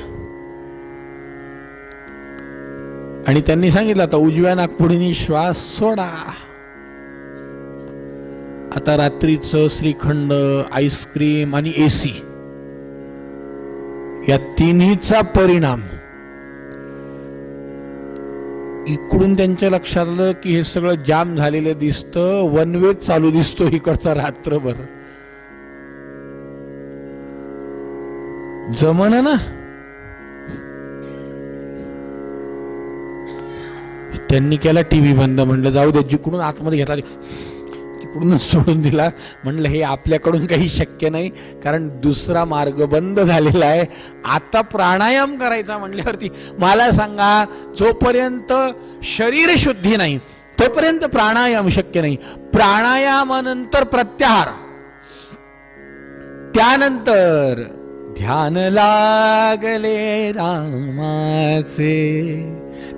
आणि त्यांनी सांगितलं आता उजव्या नाकपुडीने श्वास सोडा. आता रात्रीचं श्रीखंड, आईस्क्रीम आणि एसी या तिन्हीचा परिणाम, इकडून त्यांच्या लक्षात आलं की हे सगळं जाम झालेलं दिसतं, वन वे चालू दिसतो इकडचा रात्रभर. जमना ना. त्यांनी केला टीव्ही बंद. म्हणलं जाऊ दे, जिकडून आतमध्ये घेतला तिकडूनच सोडून दिला. म्हणलं हे आपल्याकडून काही शक्य नाही, कारण दुसरा मार्ग बंद झालेला आहे. आता प्राणायाम करायचा म्हणल्यावरती मला सांगा, जोपर्यंत शरीर शुद्धी नाही तोपर्यंत प्राणायाम शक्य नाही. प्राणायामानंतर प्रत्याहार, त्यानंतर ध्यान लागले रामाचे,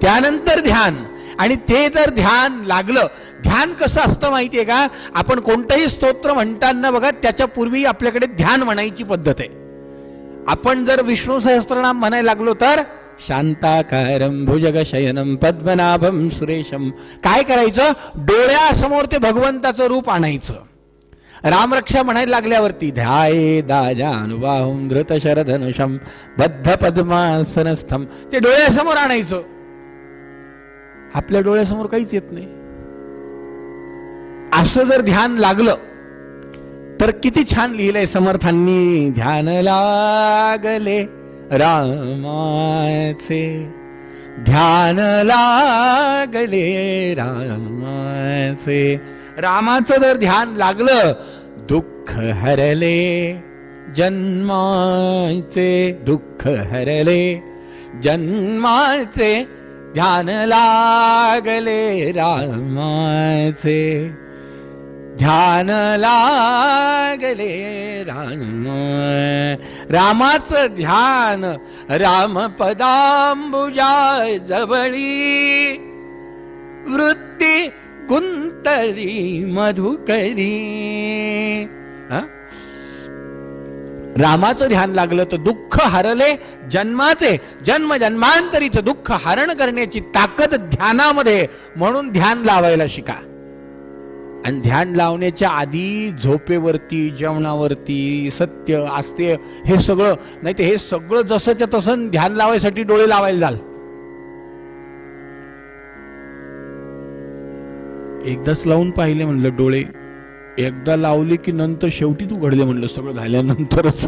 त्यानंतर ध्यान. आणि ते जर ध्यान लागलं, ध्यान कसं असतं माहितीये का, आपण कोणतंही स्तोत्र म्हणताना बघा त्याच्या पूर्वी आपल्याकडे ध्यान म्हणायची पद्धत आहे. आपण जर विष्णू सहस्त्रनाम म्हणायला लागलो तर शांताकारं भुजगशयनं पद्मनाभं सुरेशम, काय करायचं, डोळ्यासमोर ते भगवंताचं रूप आणायचं. रामरक्षा म्हणायला लागल्यावरती ध्याये दाजानुबाहुं धृतशरधनुषं बद्ध पद्मासनस्थं, ते डोळ्यासमोर आणायचं. आपल्या डोळ्यासमोर काहीच येत नाही. असं जर ध्यान लागलं तर किती छान लिहिलंय समर्थांनी, ध्यान लागले रामाचे, ध्यान लागले रामाचे. रामाचं जर ध्यान लागलं, दुःख हरले जन्माचे, दुःख हरले जन्माचे, ध्यान लागले रामाचे, ध्यान लागले रामाचं ध्यान. राम पदांबुजा जवळी, वृत्ती गुंतली मधुकरी. रामाचं ध्यान लागलं तर दुःख हरले जन्माचे, जन्म जन्मांतरीचं दुःख हरण करण्याची ताकद ध्यानामध्ये, म्हणून ध्यान लावायला शिका. आणि ध्यान लावण्याच्या आधी झोपेवरती, जेवणावरती, सत्य आस्ते हे सगळं नाही, ते हे सगळं जसंच्या तसं ध्यान लावायसाठी डोळे लावायला जाल. एकदाच लावून पाहिले म्हणलं डोळे, एकदा लावले की नंतर शेवटी तू घडले म्हणलं सगळं झाल्यानंतरच.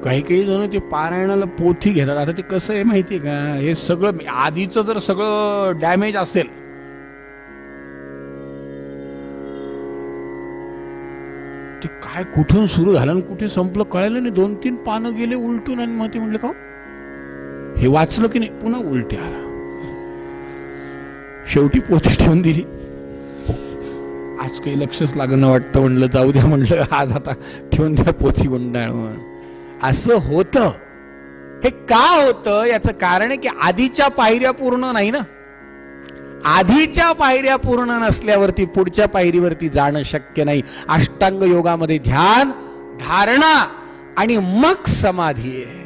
काही काही जण ते पारायणाला पोथी घेतात. आता ते कसं आहे माहितीये का, हे सगळं आधीचं जर सगळं डॅमेज असेल, ते काय कुठून सुरू झालं आणि कुठे संपलं कळायला नाही. 2-3 पानं गेले उलटून आणि मग ते म्हटलं का हे वाचलं की नाही, पुन्हा उलटे आला. शेवटी पोथी ठेवून दिली. आज काही लक्षच लागणं वाटतं, म्हणलं जाऊ द्या, म्हणलं आज आता ठेवून द्या पोथी गुंडाळ. असं होतं. हे का होतं याचं कारण आहे की आधीच्या पायऱ्या पूर्ण नाही ना. आधीच्या पायऱ्या पूर्ण नसल्यावरती पुढच्या पायरीवरती जाणं शक्य नाही. अष्टांग योगामध्ये ध्यान, धारणा आणि मग समाधी आहे.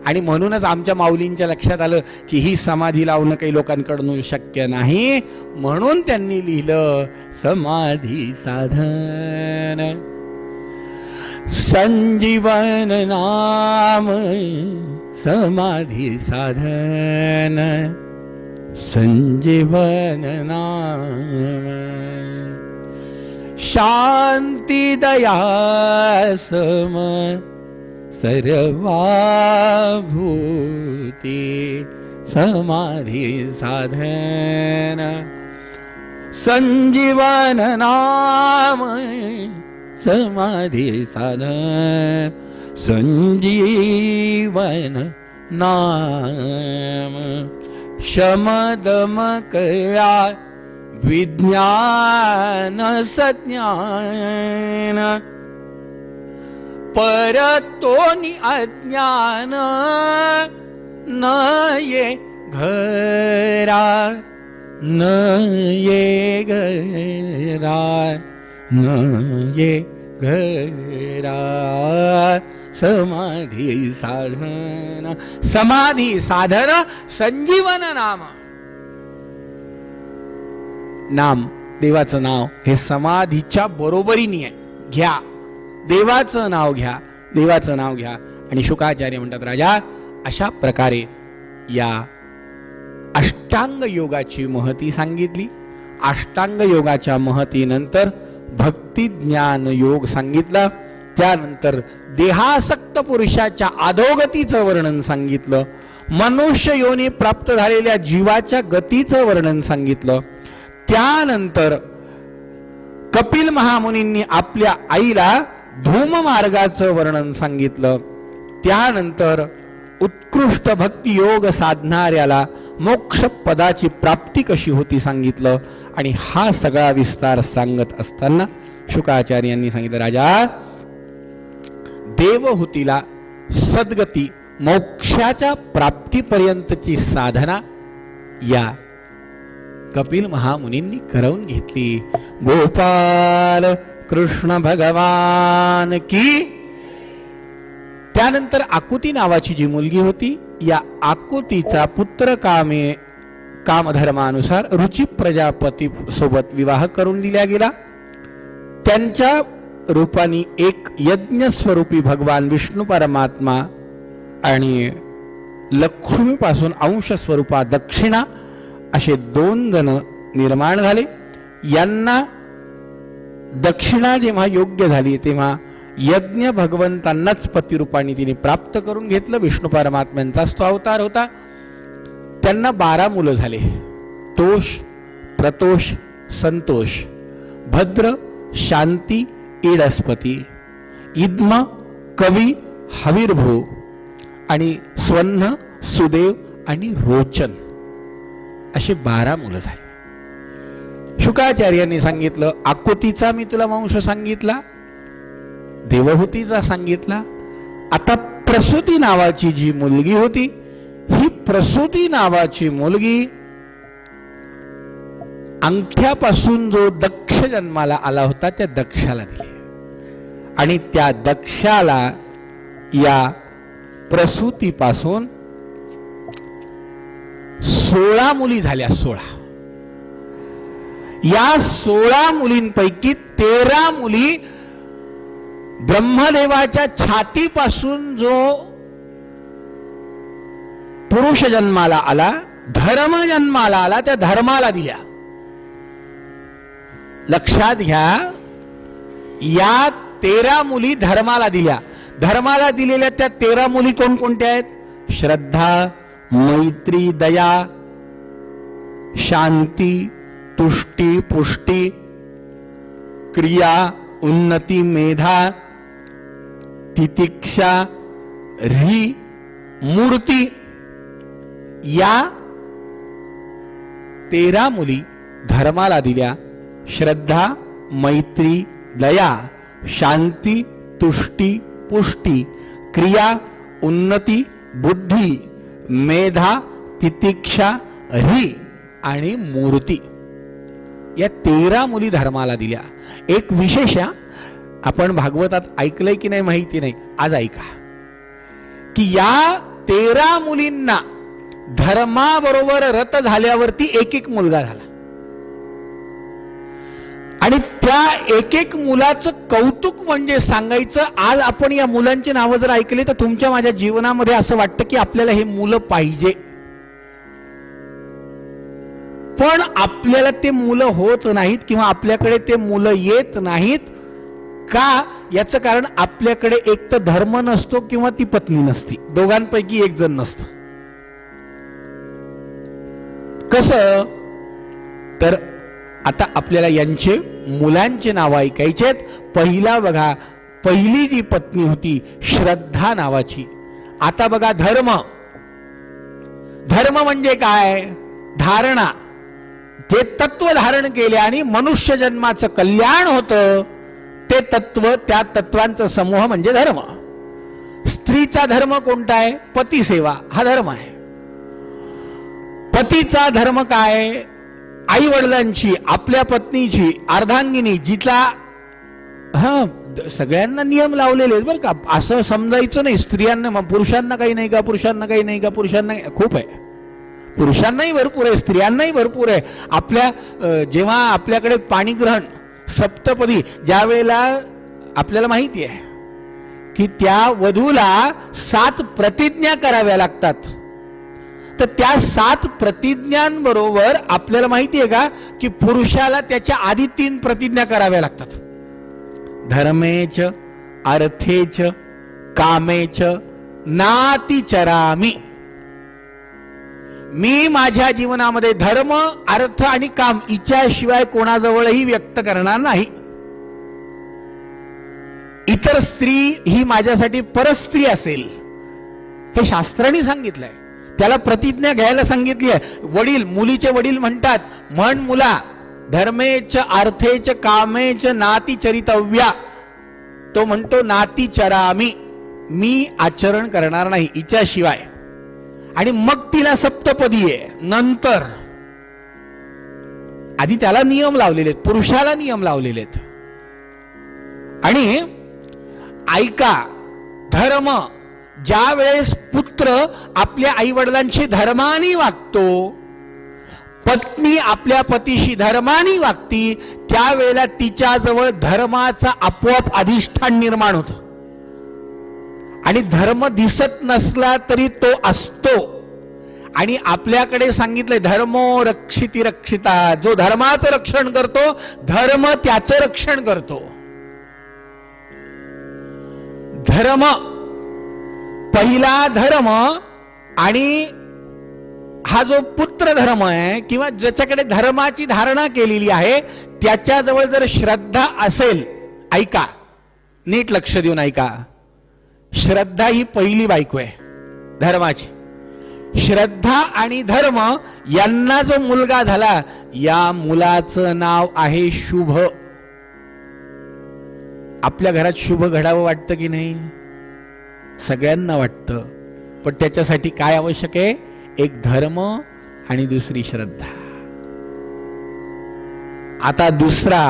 आणि म्हणूनच आमच्या माऊलींच्या लक्षात आलं की ही समाधी लावणं काही लोकांकडून शक्य नाही, म्हणून त्यांनी लिहिलं समाधी साधन संजीवन नाम, समाधी साधन संजीवन नाम, शांती दया सम सर्वाभूती समाधी साधन संजीवन नाम, समाधी साधन संजीवन नाम, शमदम कया विज्ञान सज्ञान, परतोनी अज्ञान न ये घरा, न ये घरा, न ये घरा, समाधी साधन, समाधी साधन संजीवन नाम. नाम, देवाचं नाव हे समाधीच्या बरोबरीने आहे. घ्या देवाचं नाव, घ्या देवाचं नाव घ्या. आणि शुकाचार्य म्हणतात, राजा अशा प्रकारे या अष्टांग योगाची महती सांगितली. अष्टांग योगाच्या महतीनंतर भक्ती ज्ञान योग सांगितला. त्यानंतर देहासक्त पुरुषाच्या अधोगतीचं वर्णन सांगितलं. मनुष्य योनी प्राप्त झालेल्या जीवाच्या गतीचं वर्णन सांगितलं. त्यानंतर कपिल महामुनींनी आपल्या आईला धूम मार्गाचं वर्णन सांगितलं. त्यानंतर उत्कृष्ट भक्ती योग साधणाऱ्याला मोक्ष पदाची प्राप्ती कशी होती सांगितलं. आणि हा सगळा विस्तार सांगत असताना शुकाचार्यांनी सांगितलं, राजा देवहूतीला सद्गती मोक्षाच्या प्राप्तीपर्यंतची साधना या कपिल महामुनींनी करवून घेतली. गोपाल कृष्ण भगवान की. त्यानंतर आकुती नावाची जी मुलगी होती, या आकुतीचा पुत्र कामधर्मानुसार रुची प्रजापती सोबत विवाह करून दिला गेला. त्यांच्या रूपाने एक यज्ञ स्वरूपी भगवान विष्णू परमात्मा आणि लक्ष्मीपासून अंश स्वरूपा दक्षिणा असे 2 जण निर्माण झाले. यांना दक्षिणा जेव्हा योग्य झाली तेव्हा यज्ञ भगवंतांनाच पतिरूपाने तिने प्राप्त करून घेतलं. विष्णू परमात्म्यांचाच तो अवतार होता. त्यांना 12 मुलं झाले. तोष, प्रतोष, संतोष, भद्र, शांती, इडस्पती, इद्म, कवी, हविर्भू आणि स्वन्न, सुदेव आणि रोचन असे 12 मुलं झाले. शुकाचार्यांनी सांगितलं, आकुतीचा मी तुला वंश सांगितला, देवहूतीचा सांगितला. आता प्रसूती नावाची जी मुलगी होती, ही प्रसूती नावाची मुलगी अंगठ्यापासून जो दक्ष जन्माला आला होता त्या दक्षाला दिली. आणि त्या दक्षाला या प्रसूतीपासून 16 मुली झाल्या. 16. या 16 मुलींपैकी 13 मुली ब्रह्मदेवाच्या छातीपासून जो पुरुष जन्माला आला, धर्म जन्माला आला, त्या धर्माला दिल्या. लक्षात घ्या, या 13 मुली धर्माला दिल्या. धर्माला दिलेल्या त्या 13 मुली कोणकोणत्या आहेत? श्रद्धा, मैत्री, दया, शांती, तुष्टी, पुष्टी, क्रिया, उन्नती, मेधा, तितिक्षा, ह्री, मूर्ती. या 13 मुली धर्माला दिल्या. श्रद्धा, मैत्री, दया, शांती, तुष्टी, पुष्टी, क्रिया, उन्नती, बुद्धी, मेधा, तितिक्षा, ह्री आणि मूर्ती. या 13 मुली धर्माला दिल्या. एक विशेष, आपण भागवतात ऐकलंय की नाही माहिती नाही, आज ऐका, की या 13 मुलींना धर्माबरोबर रत झाल्यावरती एक एक मुलगा झाला. आणि त्या एक एक मुलाचं कौतुक म्हणजे सांगायचं, आज आपण या मुलांची नावं जर ऐकली तर तुमच्या माझ्या जीवनामध्ये असं वाटतं की आपल्याला हे मुलं पाहिजे. पण आपल्याला ते मुलं होत नाहीत किंवा आपल्याकडे ते मुलं येत नाहीत. का? याचं कारण आपल्याकडे एक तर धर्म नसतो किंवा ती पत्नी नसती. दोघांपैकी एक जण नसतं. कसं? तर आता आपल्याला यांचे मुलांचे नाव ऐकायचेत. पहिला बघा, पहिली जी पत्नी होती श्रद्धा नावाची. आता बघा, धर्म. धर्म म्हणजे काय? धारणा. जे तत्व धारण केले आणि मनुष्य जन्माचं कल्याण होतं ते तत्व, त्या तत्वांचा समूह म्हणजे धर्म. स्त्रीचा धर्म कोणता आहे? पतिसेवा हा धर्म आहे. पतीचा धर्म काय? आई वडिलांची, आपल्या पत्नीची अर्धांगिनी, जिचा सगळ्यांना नियम लावलेले आहेत बरं का. असं समजायचं नाही स्त्रियांना पुरुषांना काही नाही का, पुरुषांना काही नाही का, पुरुषांना खूप आहे. पुरुषांनाही भरपूर आहे, स्त्रियांनाही भरपूर आहे. आपल्या जेव्हा आपल्याकडे पाणीग्रहण सप्तपदी, ज्या वेळेला आपल्याला माहिती आहे की त्या वधूला 7 प्रतिज्ञा कराव्या लागतात, तर त्या 7 प्रतिज्ञांबरोबर आपल्याला माहिती आहे का की पुरुषाला त्याच्या आधी 3 प्रतिज्ञा कराव्या लागतात. धर्मेच, अर्थेच, कामेच नातिचरामी. मी माझ्या जीवनामध्ये धर्म, अर्थ आणि काम हिच्याशिवाय कोणाजवळही व्यक्त करणार नाही. इतर स्त्री ही माझ्यासाठी परस्त्री असेल हे शास्त्रांनी सांगितलंय. त्याला प्रतिज्ञा घ्यायला सांगितली आहे. वडील, मुलीचे वडील म्हणतात, म्हण मुला, धर्मेच, अर्थेच, कामेच नातिचरितव्या. तो म्हणतो नातिचरामी, मी आचरण करणार नाही हिच्याशिवाय. आणि मग तिला सप्तपदी आहे. नंतर आधी त्याला नियम लावलेले आहेत, पुरुषाला नियम लावलेले आहेत. आणि ऐका, धर्म, ज्या वेळेस पुत्र आपल्या आई वडिलांशी धर्माने वागतो, पत्नी आपल्या पतीशी धर्माने वागती, त्यावेळेला तिच्याजवळ धर्माचा आपोआप अधिष्ठान निर्माण होतो. आणि धर्म दिसत नसला तरी तो असतो. आणि आपल्याकडे सांगितलंय धर्मो रक्षिती रक्षिता. जो धर्माचं रक्षण करतो, धर्म त्याचं रक्षण करतो. धर्म, पहिला धर्म. आणि हा जो पुत्र धर्म आहे किंवा ज्याच्याकडे धर्माची धारणा केलेली आहे त्याच्याजवळ जर श्रद्धा असेल, ऐका नीट लक्ष देऊन ऐका, श्रद्धा ही पहिली बायको आहे धर्माची. श्रद्धा आणि धर्म यांना जो मुलगा झाला, या मुलाचं नाव आहे शुभ. आपल्या घरात शुभ घडावं वाटतं की नाही? सगळ्यांना वाटतं. पण त्याच्यासाठी काय आवश्यक आहे? एक धर्म आणि दुसरी श्रद्धा. आता दुसरा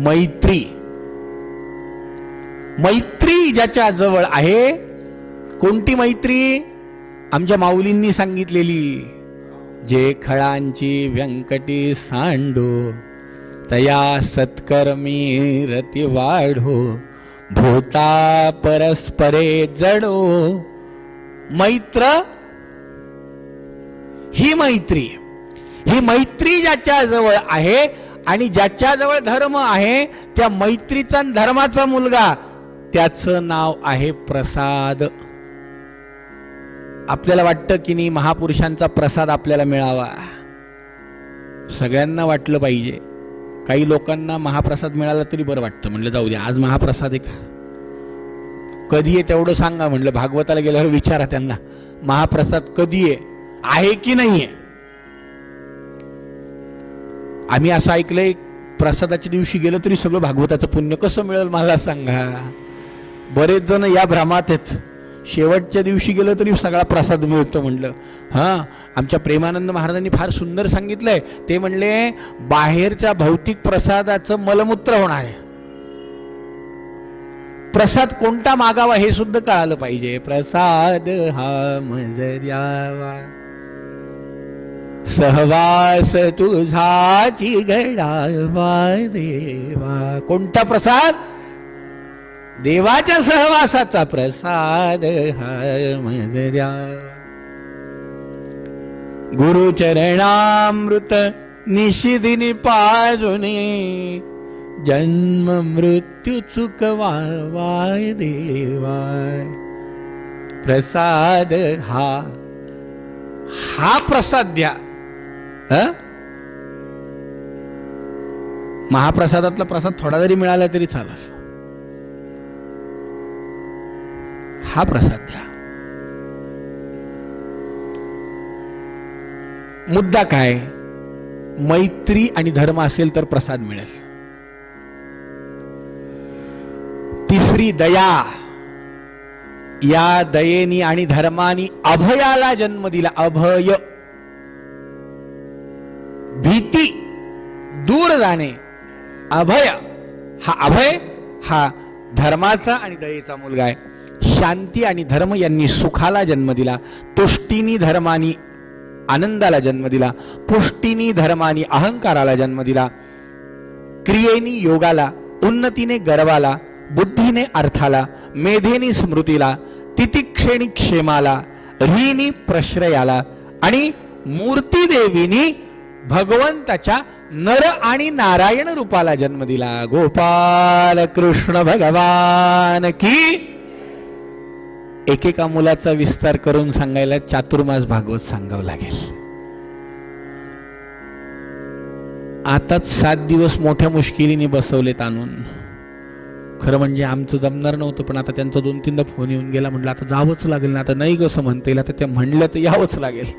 मैत्री. मैत्री ज्याच्या जवळ आहे, कोणती मैत्री? आमच्या माऊलींनी सांगितलेली, जे खळांची व्यंकटी सांडो, तया सत्कर्मी रती वाढो, भूता परस्परे जडो. मैत्र ही मैत्री ज्याच्या जवळ आहे आणि ज्याच्या जवळ धर्म आहे, त्या मैत्रीचा आणि धर्माचा मुलगा, त्याचं नाव आहे प्रसाद. आपल्याला वाटतं की नाही महापुरुषांचा प्रसाद आपल्याला मिळावा, सगळ्यांना वाटलं पाहिजे. काही लोकांना महाप्रसाद मिळाला तरी बरं वाटतं, म्हणलं जाऊ दे आज महाप्रसाद आहे का, कधी आहे तेवढं सांगा. म्हणलं भागवताला गेल्यावर विचारा त्यांना, महाप्रसाद कधी आहे की नाही आहे. आम्ही असं ऐकलंय प्रसादाच्या दिवशी गेलं तरी सगळं भागवताचं पुण्य कसं मिळेल मला सांगा. बरेच जण या भ्रमात आहेत, शेवटच्या दिवशी गेलं तरी सगळा प्रसाद मिळतो. म्हणलं हां, आमच्या प्रेमानंद महाराजांनी फार सुंदर सांगितलंय. ते म्हणले बाहेरच्या भौतिक प्रसादाचं मलमूत्र होणार आहे, प्रसाद कोणता मागावा हे सुद्धा कळालं पाहिजे. प्रसाद हा मजर्यावा, सहवास तुझाची घडावा देवा. कोणता प्रसाद? देवाच्या सहवासाचा प्रसाद हा मजर्या. गुरुचरणामृत निशिदिनी पाजुने, जन्म मृत्यू चुकवाय देवा. प्रसाद हा प्रसाद द्या. महाप्रसादातला प्रसाद थोडा जरी मिळाला तरी चालेल, हा प्रसाद द्या. मुद्दा काय? मैत्री आणि धर्म असेल तर प्रसाद मिळेल. तिसरी दया. या दयेनी आणि धर्मानी अभयाला जन्म दिला. अभय, भीती दूर जाणे, अभय. अभय हा धर्माचा आणि दयेचा मुलगा आहे. शांती आणि धर्म यांनी सुखाला जन्म दिला. तुष्टीनी धर्मानी आनंदाला जन्म दिला. पुष्टीनी धर्मानी अहंकाराला जन्म दिला. क्रियेनी योगाला, उन्नतीने गर्वाला, बुद्धीने अर्थाला, मेधेनी स्मृतीला, तितिक्षेनी क्षेमाला, ह्रीनी प्रश्रयाला आणि मूर्ती देवीनी भगवंताच्या नर आणि नारायण रूपाला जन्म दिला. गोपाल कृष्ण भगवान की. एकेका मुलाचा विस्तार करून सांगायला चातुर्मास भागवत सांगावं लागेल. आताच 7 दिवस मोठ्या मुश्किलीने बसवलेत आणून. खरं म्हणजे आमचं जमणार नव्हतं, पण आता त्यांचा 2-3दा फोन येऊन गेला. म्हटलं आता जावंच लागेल ना, आता नाही कसं म्हणता येईल, आता त्या म्हणलं तर यावंच लागेल.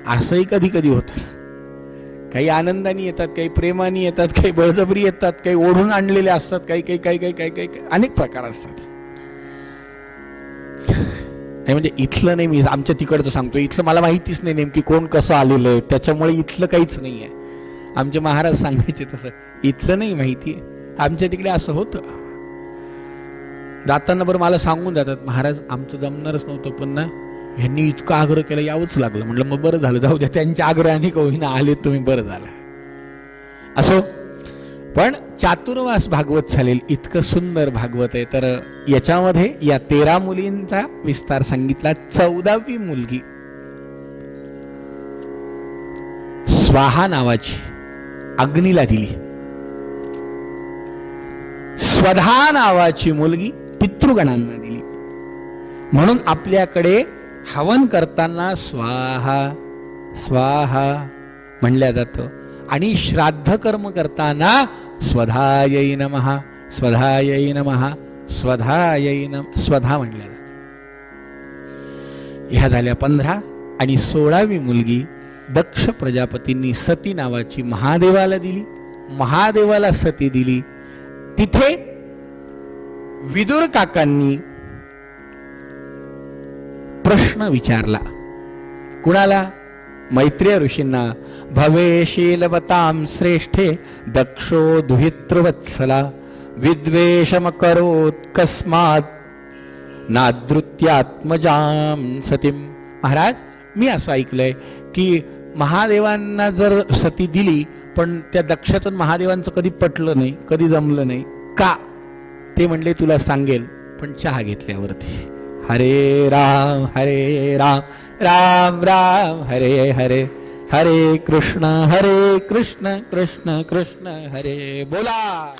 असंही कधी कधी होतं. काही आनंदाने येतात, काही प्रेमाने येतात, काही बळजबरी येतात, काही ओढून आणलेले असतात, काही काही काही काही काही काही अनेक प्रकार असतात. नाही म्हणजे इथलं नाही, मी आमच्या तिकडचं सांगतो. इथलं मला माहितीच नाही नेमकी कोण कसं आलेलं आहे, त्याच्यामुळे इथलं काहीच नाही आहे. आमचे महाराज सांगायचे तसं, इथलं नाही माहिती, आमच्या तिकडे असं होतं. जाताना बरं मला सांगून जातात, महाराज आमचं जमणारच नव्हतं, पण ना ह्यांनी इतका आग्रह केला यावंच लागलं. म्हटलं मग बरं झालं, जाऊ द्या, त्यांच्या आग्रहाने होईना आले तुम्ही, बरं झालं. असो, पण चातुर्मास भागवत चालेल, इतकं सुंदर भागवत आहे. तर याच्यामध्ये या 13 मुलींचा विस्तार सांगितला. 14वी मुलगी स्वाहा नावाची अग्नीला दिली. स्वधा नावाची मुलगी पितृगणांना दिली. म्हणून आपल्याकडे हवन करताना स्वाहा स्वाहा म्हणल्या जातं आणि श्राद्ध कर्म करताना स्वधायै नमः स्वधायै नमः स्वधायै नमः स्वधा म्हणल्या जातं. ह्या झाल्या 15. आणि 16वी मुलगी दक्ष प्रजापतींनी सती नावाची महादेवाला दिली. महादेवाला सती दिली. तिथे विदुर काकांनी प्रश्न विचारला. कुणाला? मैत्रेय ऋषींना. भवेशीलवतां श्रेष्ठे दक्षो दुहितृवत्सला विद्वेषमकरोत् कस्मात् नादृत्यात्मजां सतीम. महाराज, मी असं ऐकलंय की महादेवांना जर सती दिली पण त्या दक्षातून महादेवांचं कधी पटलं नाही, कधी जमलं नाही. का? ते म्हणले तुला सांगेल, पण चहा घेतल्यावरती. हरे राम राम राम हरे हरे, हरे कृष्ण कृष्ण कृष्ण हरे. बोला.